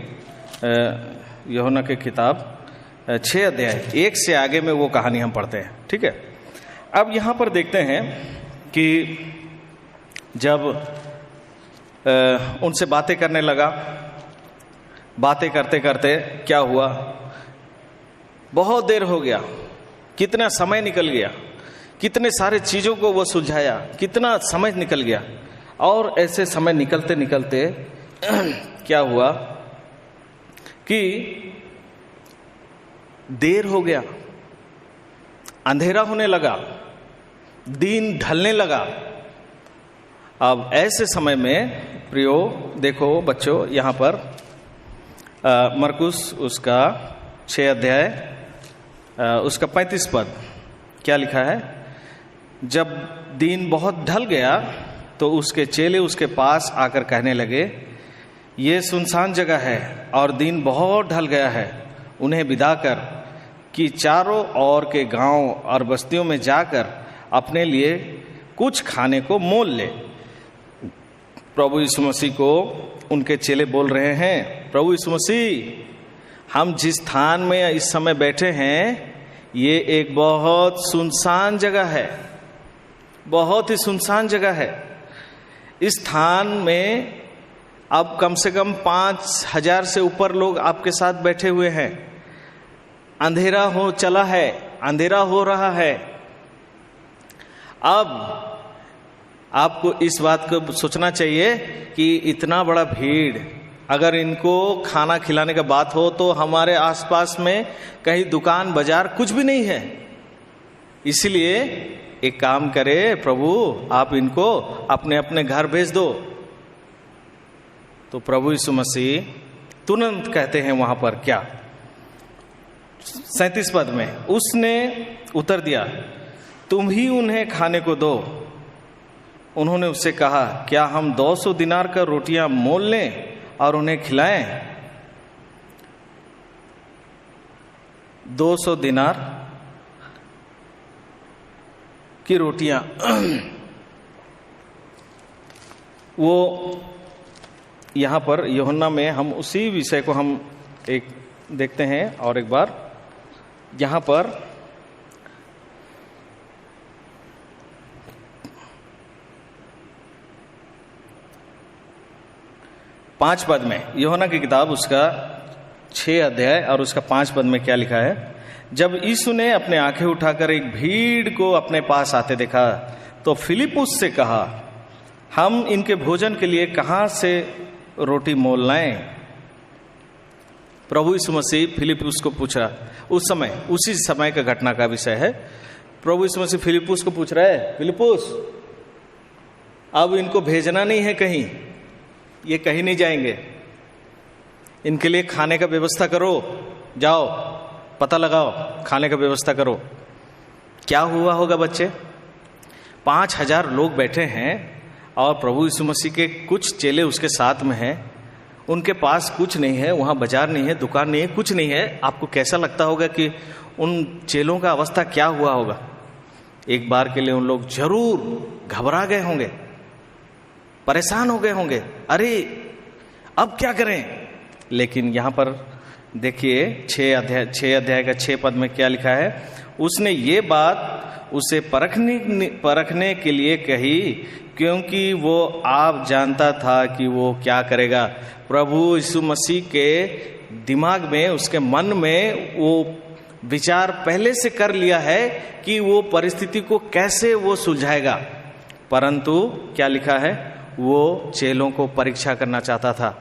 यूहन्ना की किताब 6 अध्याय 1 से आगे में वो कहानी हम पढ़ते हैं, ठीक है। अब यहाँ पर देखते हैं कि जब उनसे बातें करने लगा, बातें करते करते क्या हुआ, बहुत देर हो गया, कितना समय निकल गया, कितने सारे चीज़ों को वो सुलझाया, कितना समय निकल गया। और ऐसे समय निकलते निकलते क्या हुआ कि देर हो गया, अंधेरा होने लगा, दिन ढलने लगा। अब ऐसे समय में प्रियो देखो बच्चों, यहाँ पर मरकुस उसका 6 अध्याय उसका 35 पद क्या लिखा है? जब दिन बहुत ढल गया तो उसके चेले उसके पास आकर कहने लगे, ये सुनसान जगह है और दिन बहुत ढल गया है, उन्हें विदा कर कि चारों ओर के गांव और बस्तियों में जाकर अपने लिए कुछ खाने को मोल ले। प्रभु यीशु मसीह को उनके चेले बोल रहे हैं, प्रभु यीशु मसीह, हम जिस स्थान में इस समय बैठे हैं ये एक बहुत सुनसान जगह है, बहुत ही सुनसान जगह है। इस स्थान में अब कम से कम 5,000 से ऊपर लोग आपके साथ बैठे हुए हैं। अंधेरा हो चला है, अंधेरा हो रहा है। अब आपको इस बात को सोचना चाहिए कि इतना बड़ा भीड़, अगर इनको खाना खिलाने का बात हो तो हमारे आसपास में कहीं दुकान बाजार कुछ भी नहीं है। इसलिए एक काम करे प्रभु, आप इनको अपने अपने घर भेज दो। तो प्रभु यीशु मसीह तुरंत कहते हैं वहां पर क्या? 37 पद में उसने उत्तर दिया, तुम ही उन्हें खाने को दो। उन्होंने उससे कहा, क्या हम 200 दिनार का रोटियां मोल लें और उन्हें खिलाएं? 200 दिनार की रोटियां वो यहाँ पर यूहन्ना में हम उसी विषय को हम एक देखते हैं और एक बार यहाँ पर पांच पद में, यूहन्ना की किताब उसका 6 अध्याय और उसका 5 पद में क्या लिखा है? जब यीशु ने अपने आंखें उठाकर एक भीड़ को अपने पास आते देखा तो फिलिपुस से कहा, हम इनके भोजन के लिए कहाँ से रोटी मोल लाएं? प्रभु यीशु मसीह फिलिपुस को पूछा, उस समय उसी समय का घटना का विषय है। प्रभु यीशु मसीह फिलिपुस को पूछ रहा है, फिलिपुस अब इनको भेजना नहीं है कहीं, ये कहीं नहीं जाएंगे, इनके लिए खाने का व्यवस्था करो, जाओ पता लगाओ, खाने का व्यवस्था करो। क्या हुआ होगा बच्चे? 5,000 लोग बैठे हैं और प्रभु यीशु मसीह के कुछ चेले उसके साथ में हैं, उनके पास कुछ नहीं है, वहाँ बाजार नहीं है, दुकान नहीं है, कुछ नहीं है। आपको कैसा लगता होगा कि उन चेलों का अवस्था क्या हुआ होगा? एक बार के लिए उन लोग जरूर घबरा गए होंगे, परेशान हो गए होंगे, अरे अब क्या करें। लेकिन यहाँ पर देखिए 6 अध्याय का 6 पद में क्या लिखा है? उसने ये बात उसे परखने के लिए कही क्योंकि वो आप जानता था कि वो क्या करेगा। प्रभु यीशु मसीह के दिमाग में, उसके मन में वो विचार पहले से कर लिया है कि वो परिस्थिति को कैसे वो सुलझाएगा। परंतु क्या लिखा है? वो चेलों को परीक्षा करना चाहता था।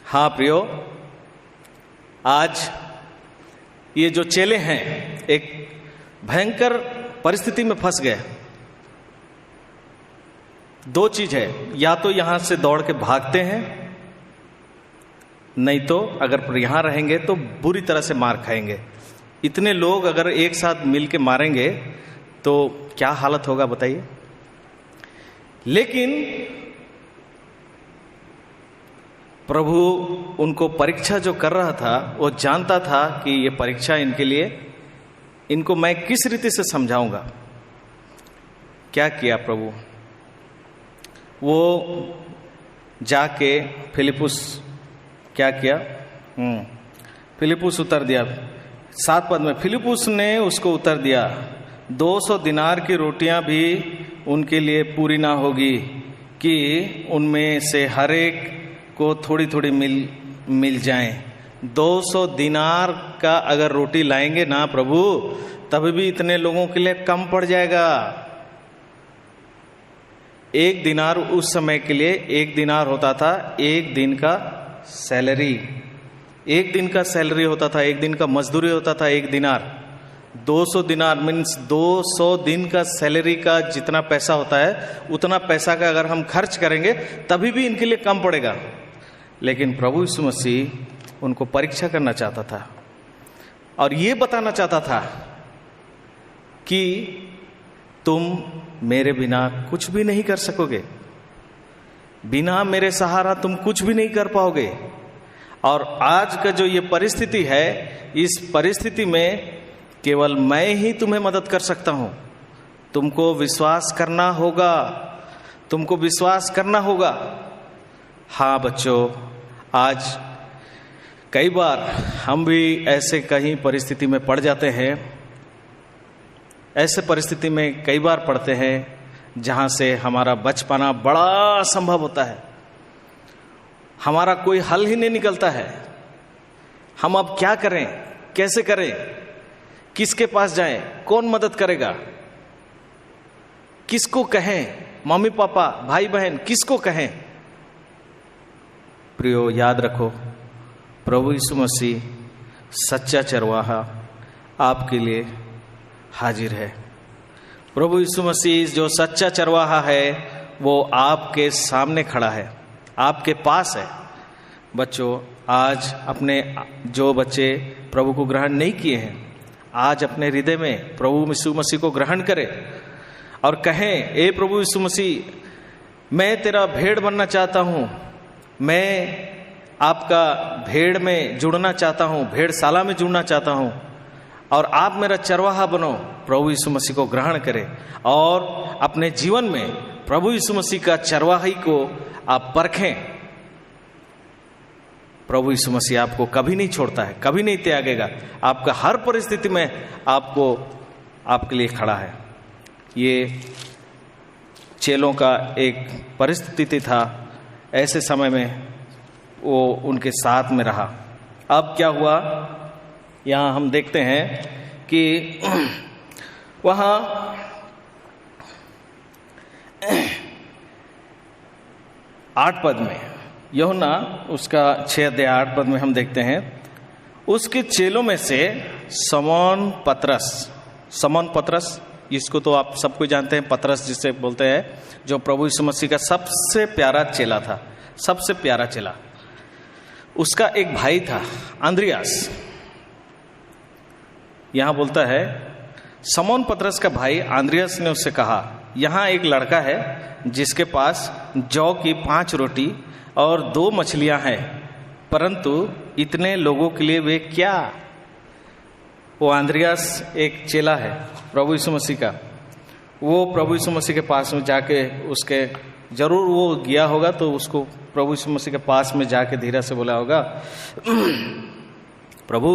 हाँ प्रियो, आज ये जो चेले हैं एक भयंकर परिस्थिति में फंस गए। 2 चीज है, या तो यहां से दौड़ के भागते हैं, नहीं तो अगर यहां रहेंगे तो बुरी तरह से मार खाएंगे। इतने लोग अगर एक साथ मिलके मारेंगे तो क्या हालत होगा बताइए। लेकिन प्रभु उनको परीक्षा जो कर रहा था वो जानता था कि ये परीक्षा इनके लिए, इनको मैं किस रीति से समझाऊंगा। क्या किया प्रभु? वो जाके फिलिपुस क्या किया? फिलिपुस उत्तर दिया 7 पद में, फिलिपुस ने उसको उत्तर दिया, 200 दिनार की रोटियां भी उनके लिए पूरी ना होगी कि उनमें से हर एक को थोड़ी थोड़ी मिल जाएं। 200 दिनार का अगर रोटी लाएंगे ना प्रभु, तभी भी इतने लोगों के लिए कम पड़ जाएगा। 1 दिनार उस समय के लिए 1 दिनार होता था 1 दिन का सैलरी। एक दिन का सैलरी होता था, एक दिन का मजदूरी होता था 1 दिनार। 200 दिनार मीन्स 200 दिन का सैलरी का जितना पैसा होता है उतना पैसा का अगर हम खर्च करेंगे तभी भी इनके लिए कम पड़ेगा। लेकिन प्रभु यीशु मसीह उनको परीक्षा करना चाहता था और ये बताना चाहता था कि तुम मेरे बिना कुछ भी नहीं कर सकोगे, बिना मेरे सहारा तुम कुछ भी नहीं कर पाओगे। और आज का जो ये परिस्थिति है, इस परिस्थिति में केवल मैं ही तुम्हें मदद कर सकता हूं। तुमको विश्वास करना होगा, तुमको विश्वास करना होगा। हाँ बच्चों, आज कई बार हम भी ऐसे कहीं परिस्थिति में पड़ जाते हैं, ऐसे परिस्थिति में कई बार पड़ते हैं जहां से हमारा बच पाना बड़ा असंभव होता है, हमारा कोई हल ही नहीं निकलता है। हम अब क्या करें, कैसे करें, किसके पास जाएं, कौन मदद करेगा, किसको कहें, मम्मी पापा भाई बहन किसको कहें। प्रियो, याद रखो, प्रभु यीशु मसीह सच्चा चरवाहा आपके लिए हाजिर है। प्रभु यीशु मसीह जो सच्चा चरवाहा है वो आपके सामने खड़ा है, आपके पास है। बच्चों, आज अपने जो बच्चे प्रभु को ग्रहण नहीं किए हैं, आज अपने हृदय में प्रभु यीशु मसीह को ग्रहण करें और कहें, ए प्रभु यीशु मसीह, मैं तेरा भेड़ बनना चाहता हूं, मैं आपका भेड़ में जुड़ना चाहता हूं, भेड़शाला में जुड़ना चाहता हूं और आप मेरा चरवाहा बनो। प्रभु यीशु मसीह को ग्रहण करें और अपने जीवन में प्रभु यीशु मसीह का चरवाही को आप परखें। प्रभु यीशु मसीह आपको कभी नहीं छोड़ता है, कभी नहीं त्यागेगा, आपका हर परिस्थिति में आपको आपके लिए खड़ा है। ये चेलों का एक परिस्थिति था, ऐसे समय में वो उनके साथ में रहा। अब क्या हुआ, यहाँ हम देखते हैं कि वहाँ 8 पद में, यूहन्ना उसका 6 अध्याय 8 पद में हम देखते हैं, उसके चेलों में से समौन पतरस, इसको तो आप सबको जानते हैं, पतरस जिसे बोलते हैं, जो प्रभु यीशु मसीह का सबसे प्यारा चेला था, सबसे प्यारा चेला। उसका एक भाई था अंद्रियास। यहां बोलता है, समौन पतरस का भाई अंद्रियास ने उससे कहा, यहां एक लड़का है जिसके पास जौ की 5 रोटी और 2 मछलियां हैं, परंतु इतने लोगों के लिए वे क्या। वो अंद्रियास एक चेला है प्रभु यीशु मसीह का। वो प्रभु यीशु मसीह के पास में जाके, उसके जरूर वो गया होगा तो उसको प्रभु यीशु मसीह के पास में जाके धीरे से बोला होगा, प्रभु।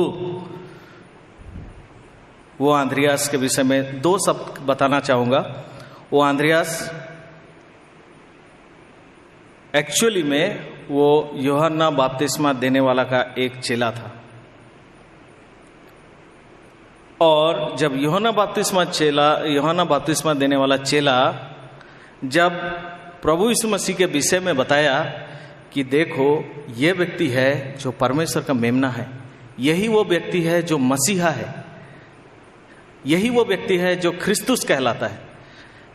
वो अंद्रियास के विषय में 2 शब्द बताना चाहूंगा। वो अंद्रियास एक्चुअली में वो यूहन्ना बपतिस्मा देने वाला का एक चेला था। और जब यूहन्ना बपतिस्मा देने वाला चेला जब प्रभु यीशु मसीह के विषय में बताया कि देखो, ये व्यक्ति है जो परमेश्वर का मेमना है, यही वो व्यक्ति है जो मसीहा है, यही वो व्यक्ति है जो क्रिस्तुस कहलाता है,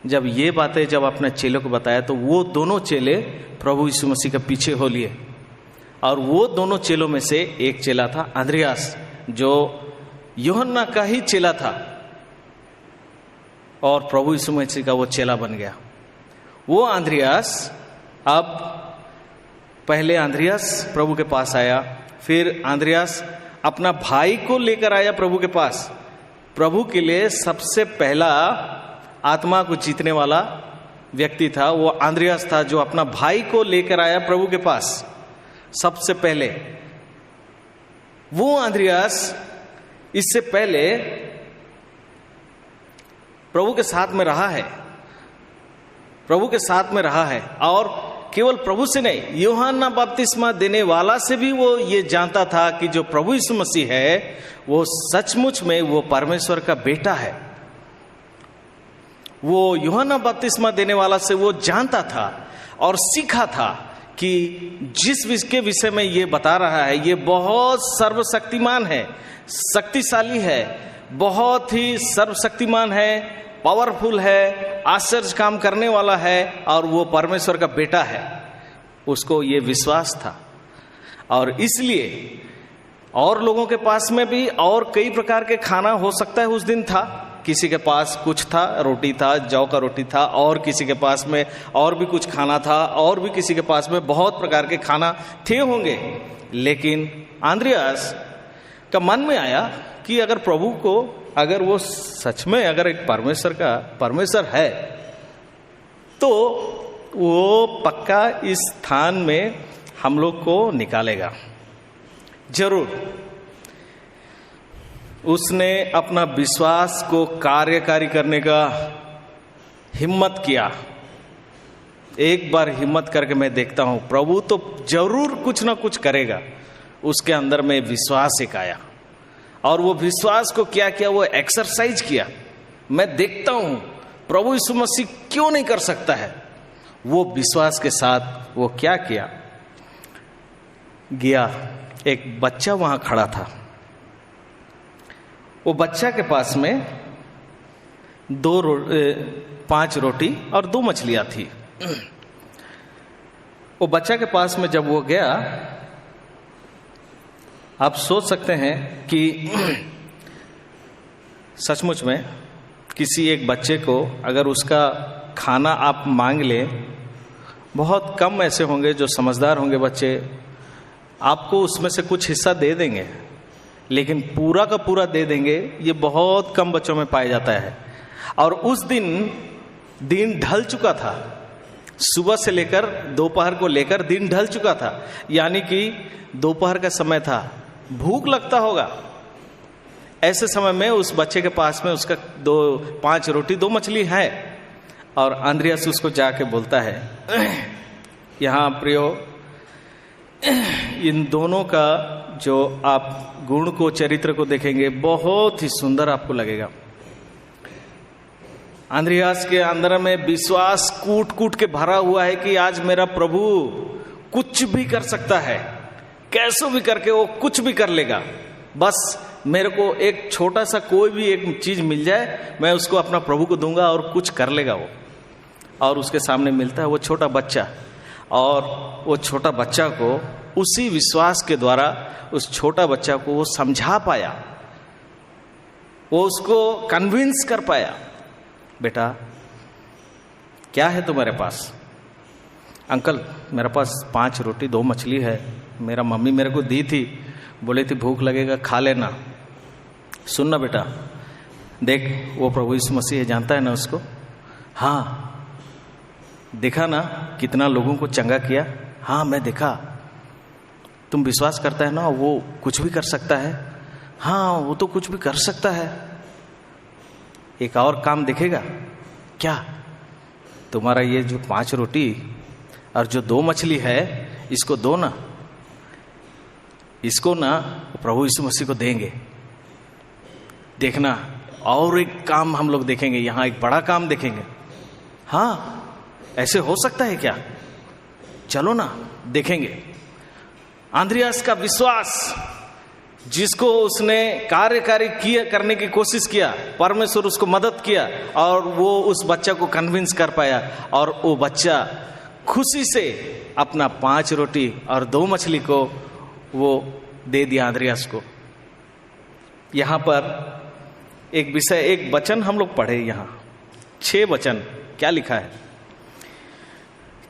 जब ये बातें जब अपने चेलों को बताया तो वो दोनों चेले प्रभु यीशु मसीह के पीछे हो लिए। और वो दोनों चेलों में से एक चेला था अंद्रियास, जो यूहन्ना का ही चेला था और प्रभु यीशु मसीह का वो चेला बन गया। वो अंद्रियास, अब पहले अंद्रियास प्रभु के पास आया, फिर अंद्रियास अपना भाई को लेकर आया प्रभु के पास। प्रभु के लिए सबसे पहला आत्मा को जीतने वाला व्यक्ति था वो अंद्रियास था, जो अपना भाई को लेकर आया प्रभु के पास सबसे पहले। वो अंद्रियास इससे पहले प्रभु के साथ में रहा है, प्रभु के साथ में रहा है। और केवल प्रभु से नहीं, यूहन्ना बपतिस्मा देने वाला से भी वो ये जानता था कि जो प्रभु यीशु मसीह है वो सचमुच में वो परमेश्वर का बेटा है। वो यूहन्ना बपतिस्मा देने वाला से वो जानता था और सीखा था कि जिस के विषय में ये बता रहा है ये बहुत सर्वशक्तिमान है, शक्तिशाली है, बहुत ही सर्वशक्तिमान है, पावरफुल है, आश्चर्य काम करने वाला है और वो परमेश्वर का बेटा है। उसको ये विश्वास था और इसलिए और लोगों के पास में भी और कई प्रकार के खाना हो सकता है उस दिन था। किसी के पास कुछ था, रोटी था, जौ का रोटी था, और किसी के पास में और भी कुछ खाना था, और भी किसी के पास में बहुत प्रकार के खाना थे होंगे। लेकिन आंद्रियास का मन में आया कि अगर प्रभु को, अगर वो सच में अगर एक परमेश्वर है तो वो पक्का इस स्थान में हम लोग को निकालेगा जरूर। उसने अपना विश्वास को कार्यकारी करने का हिम्मत किया। एक बार हिम्मत करके मैं देखता हूं प्रभु तो जरूर कुछ ना कुछ करेगा। उसके अंदर में विश्वास एक आया और वो विश्वास को क्या किया, वो एक्सरसाइज किया। मैं देखता हूं प्रभु यीशु मसीह क्यों नहीं कर सकता है। वो विश्वास के साथ वो क्या किया, गया, एक बच्चा वहां खड़ा था। वो बच्चा के पास में 5 रोटी और 2 मछलियां थी। वो बच्चा के पास में जब वो गया, आप सोच सकते हैं कि सचमुच में किसी एक बच्चे को अगर उसका खाना आप मांग ले, बहुत कम ऐसे होंगे जो समझदार होंगे बच्चे, आपको उसमें से कुछ हिस्सा दे देंगे, लेकिन पूरा का पूरा दे देंगे ये बहुत कम बच्चों में पाया जाता है। और उस दिन ढल चुका था, सुबह से लेकर दोपहर को लेकर दिन ढल चुका था, यानी कि दोपहर का समय था, भूख लगता होगा। ऐसे समय में उस बच्चे के पास में उसका 5 रोटी 2 मछली है और आंद्रियास उसको जाके बोलता है, यहाँ प्रियो, इन दोनों का जो आप गुण को, चरित्र को देखेंगे बहुत ही सुंदर आपको लगेगा। आंद्रियास के अंदर में विश्वास कूट कूट के भरा हुआ है कि आज मेरा प्रभु कुछ भी कर सकता है, कैसे भी करके वो कुछ भी कर लेगा। बस मेरे को एक छोटा सा कोई भी एक चीज मिल जाए, मैं उसको अपना प्रभु को दूंगा और कुछ कर लेगा वो। और उसके सामने मिलता है वो छोटा बच्चा, और वो छोटा बच्चा को उसी विश्वास के द्वारा उस छोटा बच्चा को वो समझा पाया, वो उसको कन्विंस कर पाया, बेटा क्या है तुम्हारे पास? अंकल मेरे पास 5 रोटी 2 मछली है, मेरा मम्मी मेरे को दी थी, बोली थी भूख लगेगा खा लेना। सुन ना बेटा, देख वो प्रभु यीशु मसीह है, जानता है ना उसको? हाँ देखा ना कितना लोगों को चंगा किया। हाँ मैं देखा। तुम विश्वास करता है ना वो कुछ भी कर सकता है? हाँ वो तो कुछ भी कर सकता है। एक और काम दिखेगा क्या? तुम्हारा ये जो 5 रोटी और जो 2 मछली है इसको दो ना, इसको ना प्रभु यीशु मसीह को देंगे। देखना और एक काम हम लोग देखेंगे, यहां एक बड़ा काम देखेंगे। हाँ ऐसे हो सकता है क्या? चलो ना देखेंगे। आंद्रियास का विश्वास, जिसको उसने कार्यकारी किया करने की कोशिश किया, परमेश्वर उसको मदद किया और वो उस बच्चा को कन्विंस कर पाया, और वो बच्चा खुशी से अपना 5 रोटी और 2 मछली को वो दे दिया आंद्रियास को। यहां पर एक विषय, एक वचन हम लोग पढ़े, यहां 6 वचन क्या लिखा है?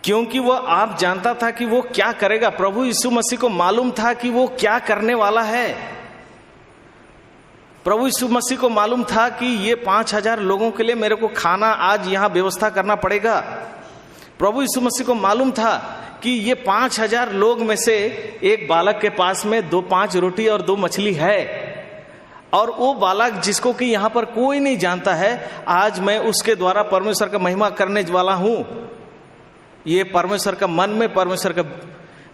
क्योंकि वो आप जानता था कि वो क्या करेगा। प्रभु यीशु मसीह को मालूम था कि वो क्या करने वाला है। प्रभु यीशु मसीह को मालूम था कि ये 5000 लोगों के लिए मेरे को खाना आज यहां व्यवस्था करना पड़ेगा। प्रभु यीशु मसीह को मालूम था कि ये 5000 लोग में से एक बालक के पास में 5 रोटी और 2 मछली है, और वो बालक जिसको कि यहां पर कोई नहीं जानता है, आज मैं उसके द्वारा परमेश्वर का महिमा करने वाला हूं। ये परमेश्वर का मन में, परमेश्वर का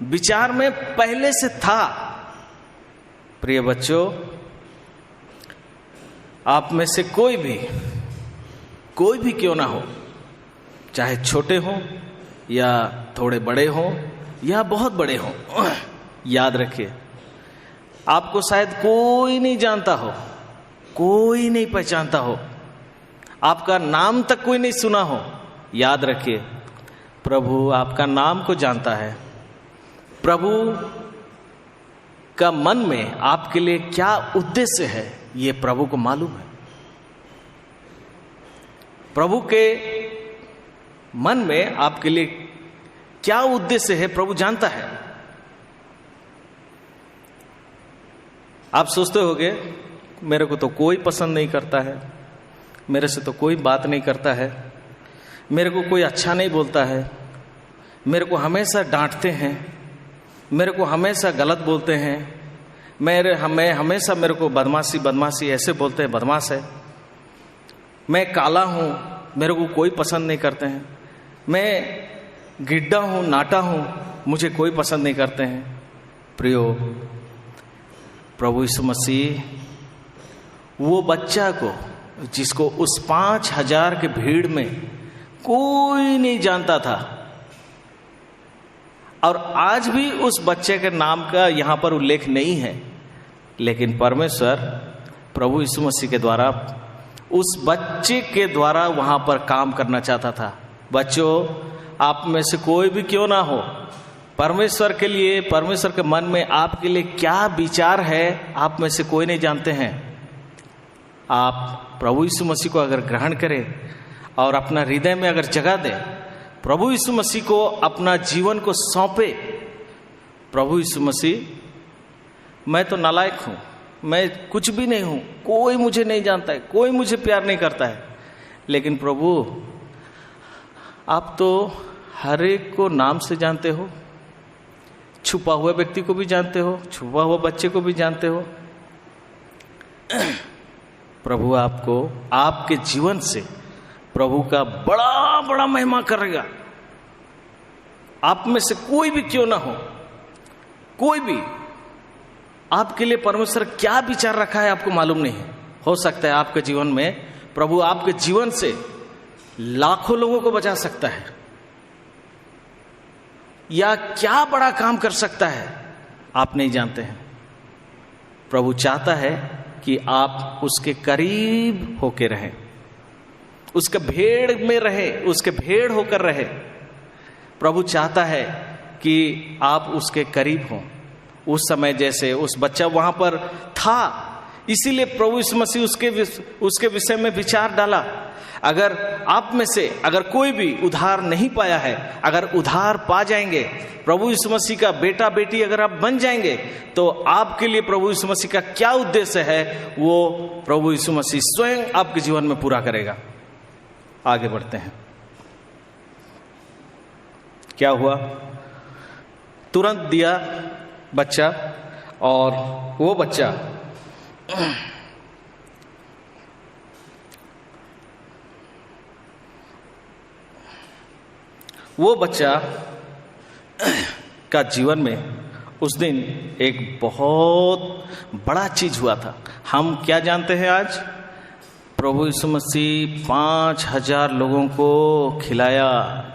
विचार में पहले से था। प्रिय बच्चों, आप में से कोई भी क्यों ना हो, चाहे छोटे हो या थोड़े बड़े हो या बहुत बड़े हों, याद रखिए आपको शायद कोई नहीं जानता हो, कोई नहीं पहचानता हो, आपका नाम तक कोई नहीं सुना हो, याद रखिए प्रभु आपका नाम को जानता है। प्रभु का मन में आपके लिए क्या उद्देश्य है ये प्रभु को मालूम है। प्रभु के मन में आपके लिए क्या उद्देश्य है प्रभु जानता है। आप सोचते होंगे मेरे को तो कोई पसंद नहीं करता है, मेरे से तो कोई बात नहीं करता है, मेरे को कोई अच्छा नहीं बोलता है, मेरे को हमेशा डांटते हैं, मेरे को हमेशा गलत बोलते हैं, मैं हमेशा मेरे को बदमाशी ऐसे बोलते हैं, बदमाश है, मैं काला हूँ, मेरे को कोई पसंद नहीं करते हैं, मैं गिड्डा हूँ, नाटा हूँ, मुझे कोई पसंद नहीं करते हैं। प्रियो, प्रभु यीशु मसीह वो बच्चा को जिसको उस 5,000 के भीड़ में कोई नहीं जानता था, और आज भी उस बच्चे के नाम का यहाँ पर उल्लेख नहीं है, लेकिन परमेश्वर प्रभु यीशु मसीह के द्वारा उस बच्चे के द्वारा वहाँ पर काम करना चाहता था। बच्चों, आप में से कोई भी क्यों ना हो, परमेश्वर के लिए, परमेश्वर के मन में आपके लिए क्या विचार है आप में से कोई नहीं जानते हैं। आप प्रभु यीशु मसीह को अगर ग्रहण करें और अपना हृदय में अगर जगह दें, प्रभु यीशु मसीह को अपना जीवन को सौंपे। प्रभु यीशु मसीह, मैं तो नालायक हूँ, मैं कुछ भी नहीं हूँ, कोई मुझे नहीं जानता है, कोई मुझे प्यार नहीं करता है, लेकिन प्रभु आप तो हर एक को नाम से जानते हो, छुपा हुआ व्यक्ति को भी जानते हो, छुपा हुआ बच्चे को भी जानते हो। प्रभु आपको आपके जीवन से प्रभु का बड़ा बड़ा महिमा करेगा। आप में से कोई भी क्यों ना हो, कोई भी, आपके लिए परमेश्वर क्या विचार रखा है आपको मालूम नहीं है। हो सकता है आपके जीवन में प्रभु आपके जीवन से लाखों लोगों को बचा सकता है, या क्या बड़ा काम कर सकता है आप नहीं जानते हैं। प्रभु चाहता है कि आप उसके करीब होकर रहें, उसके भेड़ में रहे, उसके भेड़ होकर रहे। प्रभु चाहता है कि आप उसके करीब हों। उस समय जैसे उस बच्चा वहां पर था, इसीलिए प्रभु यीशु मसीह उसके विषय में विचार डाला। अगर आप में से अगर कोई भी उद्धार नहीं पाया है, अगर उद्धार पा जाएंगे, प्रभु यीशु मसीह का बेटा बेटी अगर आप बन जाएंगे, तो आपके लिए प्रभु यीशु मसीह का क्या उद्देश्य है वो प्रभु यीशु मसीह स्वयं आपके जीवन में पूरा करेगा। आगे बढ़ते हैं। क्या हुआ? तुरंत दिया बच्चा, और वो बच्चा का जीवन में उस दिन एक बहुत बड़ा चीज हुआ था। हम क्या जानते हैं आज? प्रभु यीशु मसीह 5,000 लोगों को खिलाया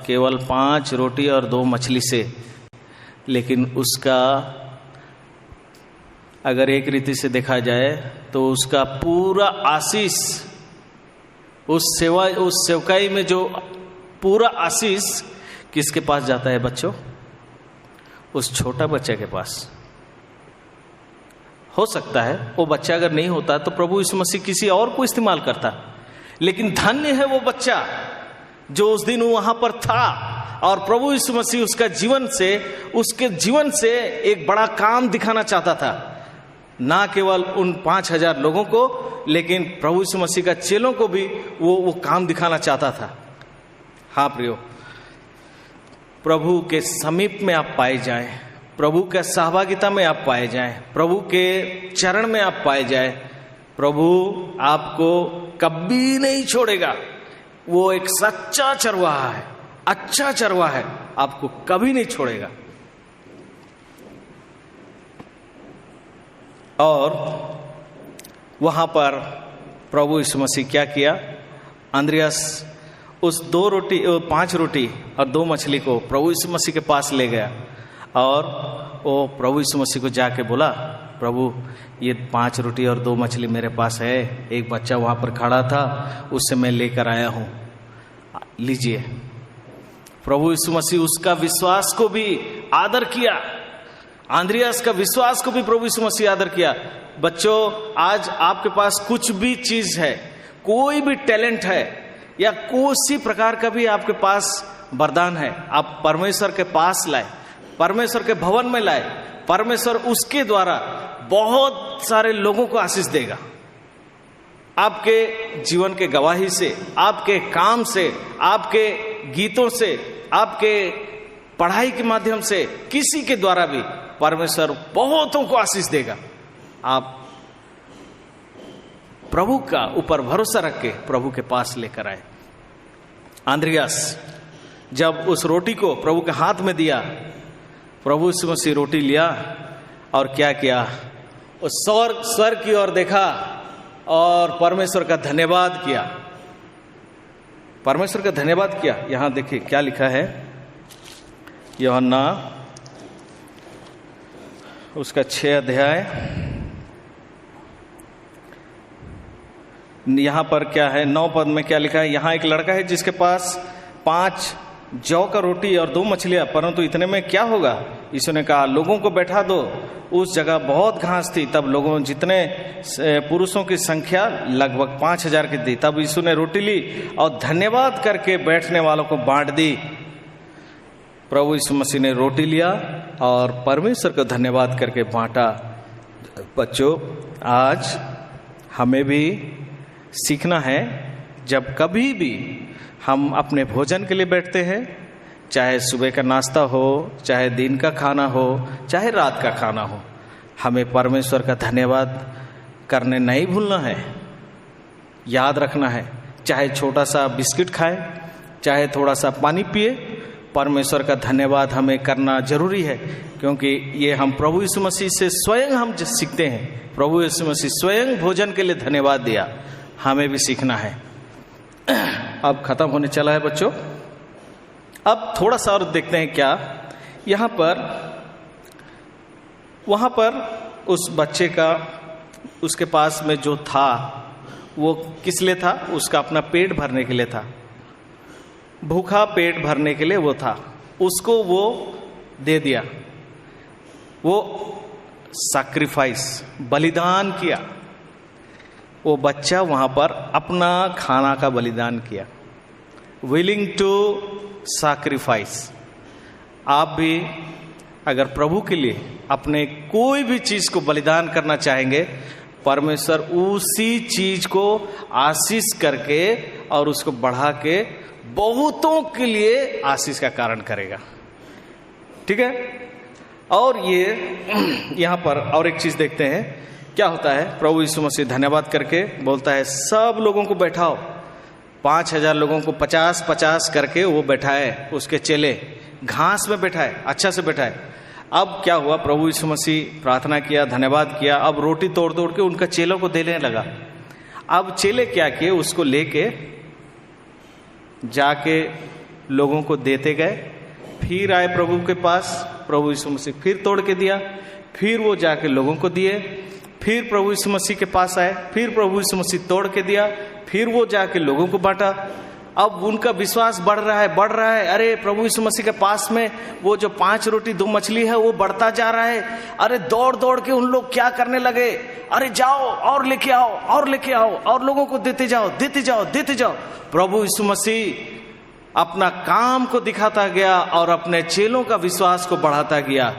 केवल 5 रोटी और 2 मछली से, लेकिन उसका अगर एक रीति से देखा जाए तो उसका पूरा आशीष, उस सेवकाई में जो पूरा आशीष किसके पास जाता है बच्चों? उस छोटा बच्चे के पास। हो सकता है वो बच्चा अगर नहीं होता तो प्रभु यीशु मसीह किसी और को इस्तेमाल करता, लेकिन धन्य है वो बच्चा जो उस दिन वहां पर था, और प्रभु यीशु मसीह उसके जीवन से एक बड़ा काम दिखाना चाहता था। ना केवल उन 5,000 लोगों को, लेकिन प्रभु यीशु मसीह का चेलों को भी वो काम दिखाना चाहता था। हाँ प्रियो, प्रभु के समीप में आप पाए जाएं, प्रभु के सहभागिता में आप पाए जाएं, प्रभु के चरण में आप पाए जाएं, प्रभु आपको कभी नहीं छोड़ेगा। वो एक सच्चा चरवाहा है, अच्छा चरवाहा है, आपको कभी नहीं छोड़ेगा। और वहां पर प्रभु यीशु मसीह क्या किया? अंद्रियास उस 5 रोटी और 2 मछली को प्रभु यीशु मसीह के पास ले गया, और वो प्रभु यीशु मसीह को जाके बोला, प्रभु ये 5 रोटी और 2 मछली मेरे पास है, एक बच्चा वहाँ पर खड़ा था, उससे मैं लेकर आया हूँ, लीजिए। प्रभु यीशु मसीह उसका विश्वास को भी आदर किया, आंद्रियास का विश्वास को भी प्रभु यीशु मसीह आदर किया। बच्चों, आज आपके पास कुछ भी चीज है, कोई भी टैलेंट है या किसी प्रकार का भी आपके पास वरदान है, आप परमेश्वर के पास लाए, परमेश्वर के भवन में लाए, परमेश्वर उसके द्वारा बहुत सारे लोगों को आशीष देगा। आपके जीवन के गवाही से, आपके काम से, आपके गीतों से, आपके पढ़ाई के माध्यम से, किसी के द्वारा भी परमेश्वर बहुतों को आशीष देगा। आप प्रभु का ऊपर भरोसा रख के प्रभु के पास लेकर आए। आंद्रियास जब उस रोटी को प्रभु के हाथ में दिया, प्रभु यीशु मसीह रोटी लिया और क्या किया, उस स्वर्ग की ओर देखा और परमेश्वर का धन्यवाद किया, परमेश्वर का धन्यवाद किया। यहां देखिए क्या लिखा है, यूहन्ना उसका 6 अध्याय, यहां पर क्या है, 9 पद में क्या लिखा है, यहां एक लड़का है जिसके पास 5 जौ का रोटी और 2 मछलियां, परंतु इतने में क्या होगा। यीशु ने कहा, लोगों को बैठा दो। उस जगह बहुत घास थी। तब लोगों, जितने पुरुषों की संख्या लगभग 5000 की थी, तब यीशु ने रोटी ली और धन्यवाद करके बैठने वालों को बांट दी। प्रभु यीशु मसीह ने रोटी लिया और परमेश्वर को धन्यवाद करके बांटा। बच्चों, आज हमें भी सीखना है, जब कभी भी हम अपने भोजन के लिए बैठते हैं, चाहे सुबह का नाश्ता हो, चाहे दिन का खाना हो, चाहे रात का खाना हो, हमें परमेश्वर का धन्यवाद करने नहीं भूलना है, याद रखना है। चाहे छोटा सा बिस्किट खाए, चाहे थोड़ा सा पानी पिए, परमेश्वर का धन्यवाद हमें करना जरूरी है, क्योंकि ये हम प्रभु यीशु मसीह से स्वयं हम सीखते हैं। प्रभु यीशु मसीह स्वयं भोजन के लिए धन्यवाद दिया, हमें भी सीखना है। अब खत्म होने चला है बच्चों। अब थोड़ा सा और देखते हैं क्या यहाँ पर, वहाँ पर उस बच्चे का, उसके पास में जो था वो किस लिए था, उसका अपना पेट भरने के लिए था, भूखा पेट भरने के लिए वो था, उसको वो दे दिया, वो सैक्रिफाइस, बलिदान किया। वो बच्चा वहां पर अपना खाना का बलिदान किया, विलिंग टू सैक्रिफाइस। आप भी अगर प्रभु के लिए अपने कोई भी चीज को बलिदान करना चाहेंगे, परमेश्वर उसी चीज को आशीष करके और उसको बढ़ा के बहुतों के लिए आशीष का कारण करेगा। ठीक है। और ये यहाँ पर और एक चीज देखते हैं, क्या होता है। प्रभु यीशु मसीह धन्यवाद करके बोलता है, सब लोगों को बैठाओ। 5000 लोगों को 50-50 करके वो बैठाए, उसके चेले घास में बैठाए, अच्छा से बैठाए। अब क्या हुआ, प्रभु यीशु मसीह प्रार्थना किया, धन्यवाद किया, अब रोटी तोड़ तोड़ के उनका चेलों को देने लगा। अब चेले क्या किए, उसको लेके जाके लोगों को देते गए। फिर आए प्रभु के पास, प्रभु यीशु मसीह फिर तोड़ के दिया, फिर वो जाके लोगों को दिए। फिर प्रभु यीशु मसीह के पास आए, फिर प्रभु यीशु मसीह तोड़ के दिया, फिर वो जाके लोगों को बांटा। अब उनका विश्वास बढ़ रहा है। अरे प्रभु यीशु मसीह के पास में वो जो 5 रोटी 2 मछली है वो बढ़ता जा रहा है। अरे दौड़ दौड़ के उन लोग क्या करने लगे, अरे जाओ और लेके आओ और लेके आओ और लोगों को देते जाओ। प्रभु यीशु मसीह अपना काम को दिखाता गया और अपने चेलों का विश्वास को बढ़ाता गया।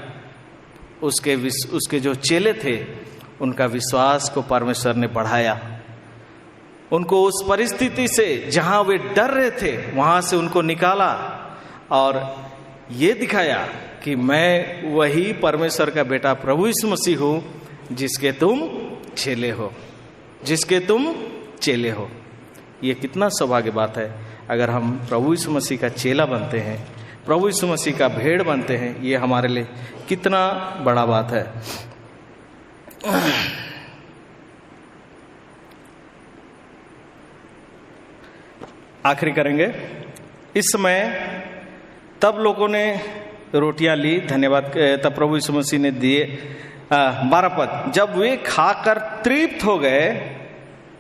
उसके जो चेले थे उनका विश्वास को परमेश्वर ने बढ़ाया। उनको उस परिस्थिति से जहां वे डर रहे थे वहां से उनको निकाला और ये दिखाया कि मैं वही परमेश्वर का बेटा प्रभु यीशु मसीह हूं जिसके तुम चेले हो। ये कितना सौभाग्य बात है अगर हम प्रभु यीशु मसीह का चेला बनते हैं, प्रभु यीशु मसीह का भेड़ बनते हैं। ये हमारे लिए कितना बड़ा बात है। आखिरी करेंगे। इस समय तब लोगों ने रोटियां ली, धन्यवाद, तब प्रभु यीशु मसीह ने दिए। 12 पद, जब वे खाकर तृप्त हो गए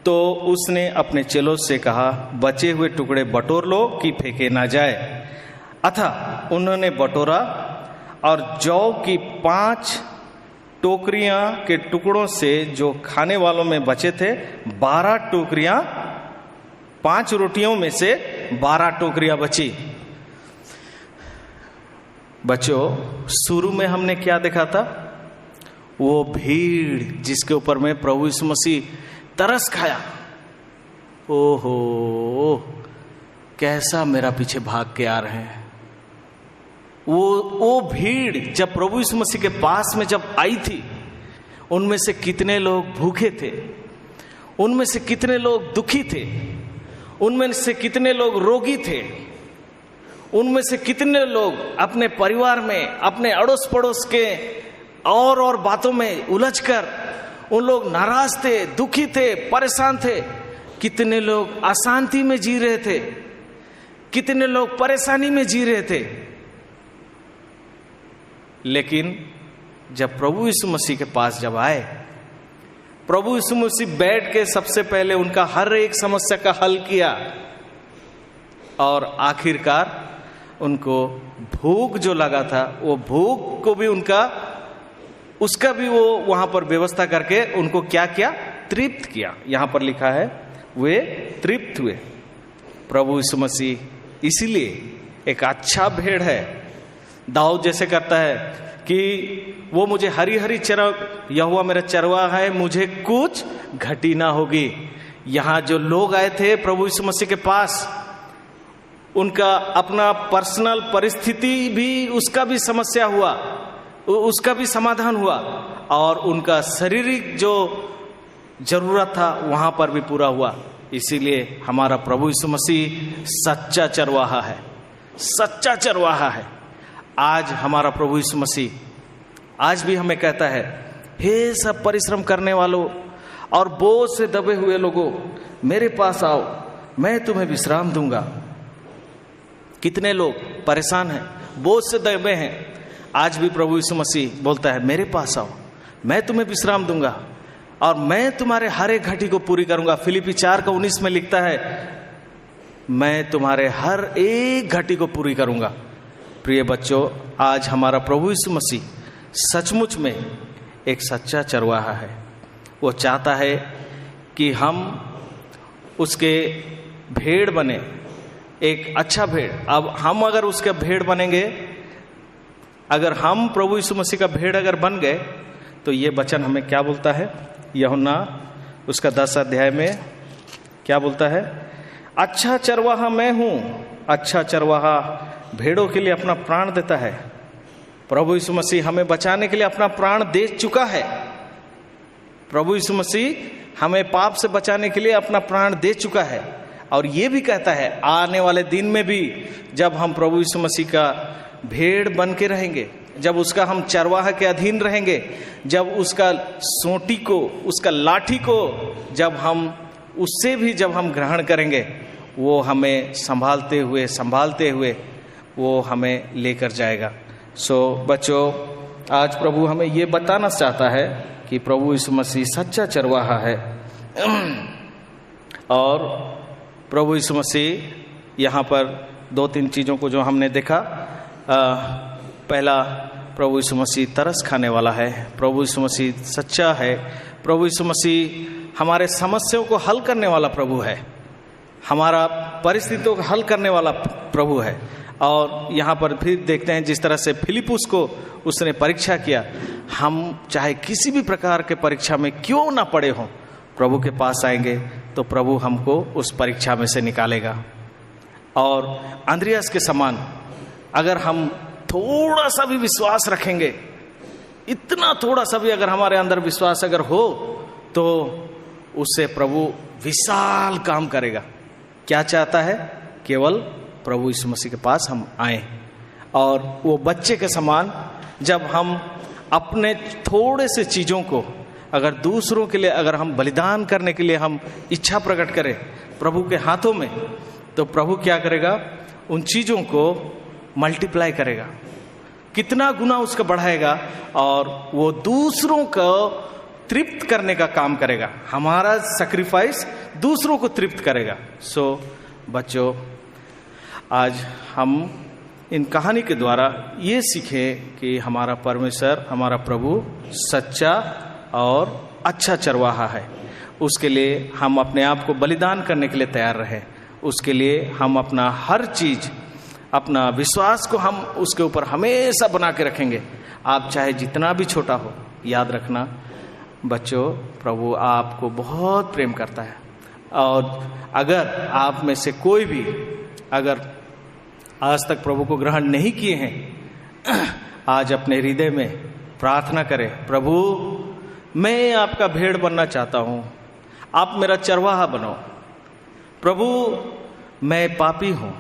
तो उसने अपने चेलों से कहा, बचे हुए टुकड़े बटोर लो कि फेंके ना जाए। अतः उन्होंने बटोरा और जौ की 5 टोकरियां के टुकड़ों से जो खाने वालों में बचे थे, 12 टोकरियां, 5 रोटियों में से 12 टोकरियां बची। बच्चों, शुरू में हमने क्या देखा था? वो भीड़ जिसके ऊपर में प्रभु यीशु मसीह तरस खाया। ओहो, कैसा मेरा पीछे भाग के आ रहे हैं। वो भीड़ जब प्रभु यीशु मसीह के पास में जब आई थी, उनमें से कितने लोग भूखे थे, उनमें से कितने लोग दुखी थे, उनमें से कितने लोग रोगी थे, उनमें से कितने लोग अपने परिवार में, अपने अड़ोस पड़ोस के और बातों में उलझकर उन लोग नाराज थे, दुखी थे, परेशान थे। कितने लोग अशांति में जी रहे थे, कितने लोग परेशानी में जी रहे थे। लेकिन जब प्रभु यीशु मसीह के पास जब आए, प्रभु यीशु मसीह बैठ के सबसे पहले उनका हर एक समस्या का हल किया और आखिरकार उनको भूख जो लगा था, वो भूख को भी उसका भी वो वहां पर व्यवस्था करके उनको क्या किया? तृप्त किया। यहां पर लिखा है वे तृप्त हुए। प्रभु यीशु मसीह इसीलिए एक अच्छा भेड़ है। दाऊद जैसे करता है कि वो मुझे हरी हरी यहोवा मेरा चरवाहा है, मुझे कुछ घटी ना होगी। यहां जो लोग आए थे प्रभु यीशु मसीह के पास, उनका अपना पर्सनल परिस्थिति भी, उसका भी समस्या हुआ, उसका भी समाधान हुआ और उनका शारीरिक जो जरूरत था वहां पर भी पूरा हुआ। इसीलिए हमारा प्रभु यीशु मसीह सच्चा चरवाहा है, सच्चा चरवाहा है। आज हमारा प्रभु यीशु मसीह आज भी हमें कहता है, हे सब परिश्रम करने वालों और बोझ से दबे हुए लोगों, मेरे पास आओ, मैं तुम्हें विश्राम दूंगा। कितने लोग परेशान हैं, बोझ से दबे हैं। आज भी प्रभु यीशु मसीह बोलता है, मेरे पास आओ, मैं तुम्हें विश्राम दूंगा और मैं तुम्हारे हर एक घटी को पूरी करूंगा। फिलिपी 4:19 में लिखता है, मैं तुम्हारे हर एक घटी को पूरी करूंगा। प्रिय बच्चों, आज हमारा प्रभु यीशु मसीह सचमुच में एक सच्चा चरवाहा है। वो चाहता है कि हम उसके भेड़ बने, एक अच्छा भेड़। अब हम अगर उसके भेड़ बनेंगे, अगर हम प्रभु यीशु मसीह का भेड़ अगर बन गए, तो ये वचन हमें क्या बोलता है? यूहन्ना उसका 10 अध्याय में क्या बोलता है? अच्छा चरवाहा मैं हूं, अच्छा चरवाहा भेड़ों के लिए अपना प्राण देता है। प्रभु यीशु मसीह हमें बचाने के लिए अपना प्राण दे चुका है। प्रभु यीशु मसीह हमें पाप से बचाने के लिए अपना प्राण दे चुका है और ये भी कहता है, आने वाले दिन में भी जब हम प्रभु यीशु मसीह का भेड़ बन के रहेंगे, जब उसका हम चरवाहा के अधीन रहेंगे, जब उसका सोंटी को, उसका लाठी को जब हम उससे भी जब हम ग्रहण करेंगे, वो हमें संभालते हुए वो हमें लेकर जाएगा। सो बच्चों, आज प्रभु हमें ये बताना चाहता है कि प्रभु यीशु मसीह सच्चा चरवाहा है। और प्रभु यीशु मसीह यहाँ पर 2-3 चीज़ों को जो हमने देखा, पहला, प्रभु यीशु मसीह तरस खाने वाला है, प्रभु यीशु मसीह सच्चा है, प्रभु यीशु मसीह हमारे समस्याओं को हल करने वाला प्रभु है, हमारा परिस्थितियों को हल करने वाला प्रभु है। और यहाँ पर फिर देखते हैं जिस तरह से फिलिपुस को उसने परीक्षा किया, हम चाहे किसी भी प्रकार के परीक्षा में क्यों ना पड़े हों, प्रभु के पास आएंगे तो प्रभु हमको उस परीक्षा में से निकालेगा। और अंद्रियास के समान अगर हम थोड़ा सा भी विश्वास रखेंगे, इतना थोड़ा सा भी अगर हमारे अंदर विश्वास अगर हो, तो उससे प्रभु विशाल काम करेगा। क्या चाहता है? केवल प्रभु यीशु मसीह के पास हम आए और वो बच्चे के समान जब हम अपने थोड़े से चीज़ों को अगर दूसरों के लिए अगर हम बलिदान करने के लिए हम इच्छा प्रकट करें प्रभु के हाथों में, तो प्रभु क्या करेगा? उन चीज़ों को मल्टीप्लाई करेगा, कितना गुना उसका बढ़ाएगा और वो दूसरों को तृप्त करने का काम करेगा। हमारा सैक्रिफाइस दूसरों को तृप्त करेगा। सो बच्चों, आज हम इन कहानी के द्वारा ये सीखें कि हमारा परमेश्वर, हमारा प्रभु सच्चा और अच्छा चरवाहा है। उसके लिए हम अपने आप को बलिदान करने के लिए तैयार रहें। उसके लिए हम अपना हर चीज, अपना विश्वास को हम उसके ऊपर हमेशा बना के रखेंगे। आप चाहे जितना भी छोटा हो, याद रखना बच्चों, प्रभु आपको बहुत प्रेम करता है। और अगर आप में से कोई भी अगर आज तक प्रभु को ग्रहण नहीं किए हैं, आज अपने हृदय में प्रार्थना करें, प्रभु मैं आपका भेड़ बनना चाहता हूँ, आप मेरा चरवाहा बनो। प्रभु मैं पापी हूँ,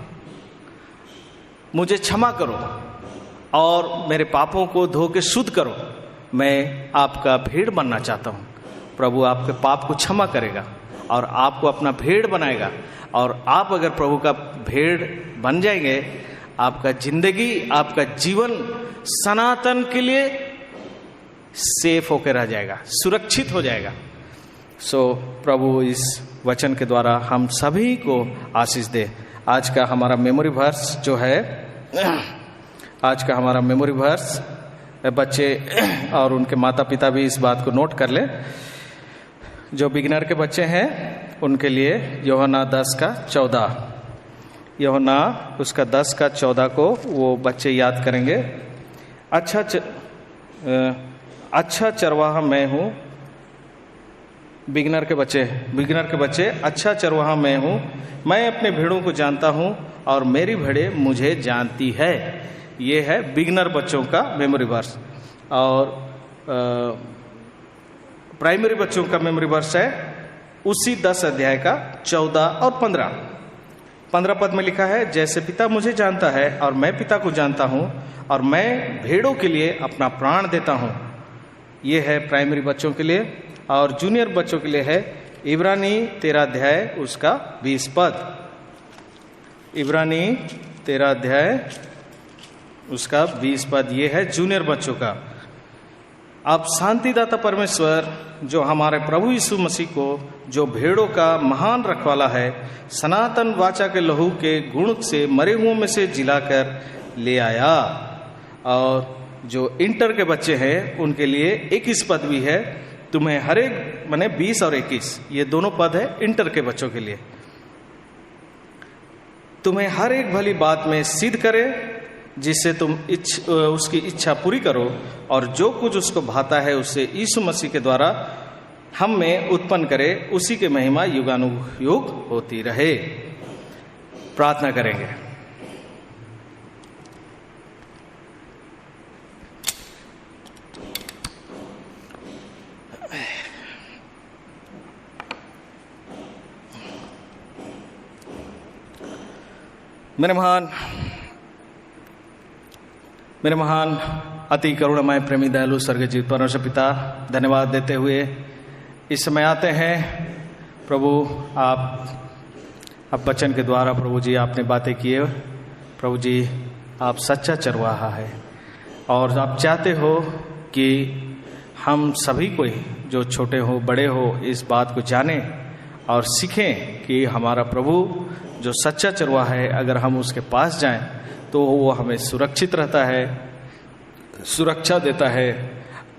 मुझे क्षमा करो और मेरे पापों को धो के शुद्ध करो। मैं आपका भेड़ बनना चाहता हूँ। प्रभु आपके पाप को क्षमा करेगा और आपको अपना भेड़ बनाएगा। और आप अगर प्रभु का भेड़ बन जाएंगे, आपका जिंदगी, आपका जीवन सनातन के लिए सेफ होकर रह जाएगा, सुरक्षित हो जाएगा। सो प्रभु इस वचन के द्वारा हम सभी को आशीष दे। आज का हमारा मेमोरी वर्स जो है, आज का हमारा मेमोरी वर्स, बच्चे और उनके माता पिता भी इस बात को नोट कर ले। जो बिगिनर के बच्चे हैं उनके लिए यूहन्ना 10:14, यूहन्ना उसका 10:14 को वो बच्चे याद करेंगे। अच्छा चरवाहा मैं हूँ। बिगिनर के बच्चे अच्छा चरवाहा मैं हूँ, मैं अपने भेड़ों को जानता हूँ और मेरी भेड़ें मुझे जानती है। ये है बिगिनर बच्चों का मेमोरी वर्स। और प्राइमरी बच्चों का मेमोरी वर्स है उसी 10 अध्याय का 14 और 15 पद में लिखा है, जैसे पिता मुझे जानता है और मैं पिता को जानता हूँ और मैं भेड़ों के लिए अपना प्राण देता हूँ। ये है प्राइमरी बच्चों के लिए। और जूनियर बच्चों के लिए है इब्रानी 13 अध्याय उसका 20 पद। इब्रानी 13 अध्याय उसका 20 पद, ये है जूनियर बच्चों का। अब शांतिदाता परमेश्वर जो हमारे प्रभु यीशु मसीह को, जो भेड़ों का महान रखवाला है, सनातन वाचा के लहू के गुण से मरे हुओं में से जिलाकर ले आया। और जो इंटर के बच्चे हैं उनके लिए 21 पद भी है। तुम्हें हर एक माने 20 और 21, ये दोनों पद है इंटर के बच्चों के लिए। तुम्हें हर एक भली बात में सिद्ध करे, जिससे तुम उसकी इच्छा पूरी करो, और जो कुछ उसको भाता है उससे यीशु मसीह के द्वारा हम में उत्पन्न करे, उसी के महिमा युगानुयुग होती रहे। प्रार्थना करेंगे। मेरे महान अति करुणामय प्रेमी दयालु स्वर्गीय परमेश्वर पिता, धन्यवाद देते हुए इस समय आते हैं प्रभु। आप वचन के द्वारा प्रभु जी आपने बातें किए। प्रभु जी आप सच्चा चरवाहा है और आप चाहते हो कि हम सभी को, जो छोटे हो बड़े हो, इस बात को जाने और सीखें कि हमारा प्रभु जो सच्चा चरवाहा है, अगर हम उसके पास जाएं तो वो हमें सुरक्षित रहता है, सुरक्षा देता है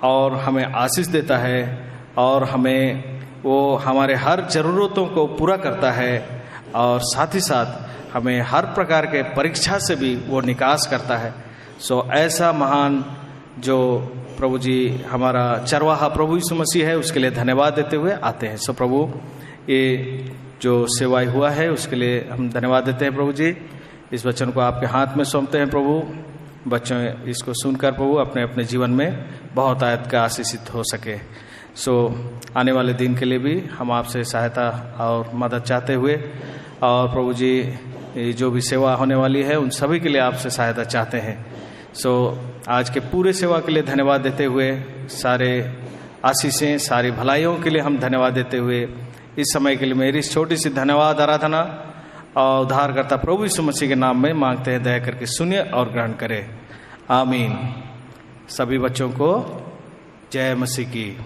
और हमें आशीष देता है, और हमें वो हमारे हर ज़रूरतों को पूरा करता है, और साथ ही साथ हमें हर प्रकार के परीक्षा से भी वो निकास करता है। सो ऐसा महान जो प्रभु जी हमारा चरवाहा प्रभु यीशु मसीह है, उसके लिए धन्यवाद देते हुए आते हैं। सो प्रभु ये जो सेवाई हुआ है उसके लिए हम धन्यवाद देते हैं। प्रभु जी इस वचन को आपके हाथ में सौंपते हैं। प्रभु बच्चों इसको सुनकर प्रभु अपने अपने जीवन में बहुत आयत का आशीषित हो सके। सो आने वाले दिन के लिए भी हम आपसे सहायता और मदद चाहते हुए, और प्रभु जी जो भी सेवा होने वाली है उन सभी के लिए आपसे सहायता चाहते हैं। सो आज के पूरे सेवा के लिए धन्यवाद देते हुए, सारे आशीषें, सारी भलाइयों के लिए हम धन्यवाद देते हुए, इस समय के लिए मेरी छोटी सी धन्यवाद आराधना और उद्धारकर्ता प्रभु यीशु मसीह के नाम में मांगते हैं। दया करके सुनिए और ग्रहण करें। आमीन। सभी बच्चों को जय मसीह की।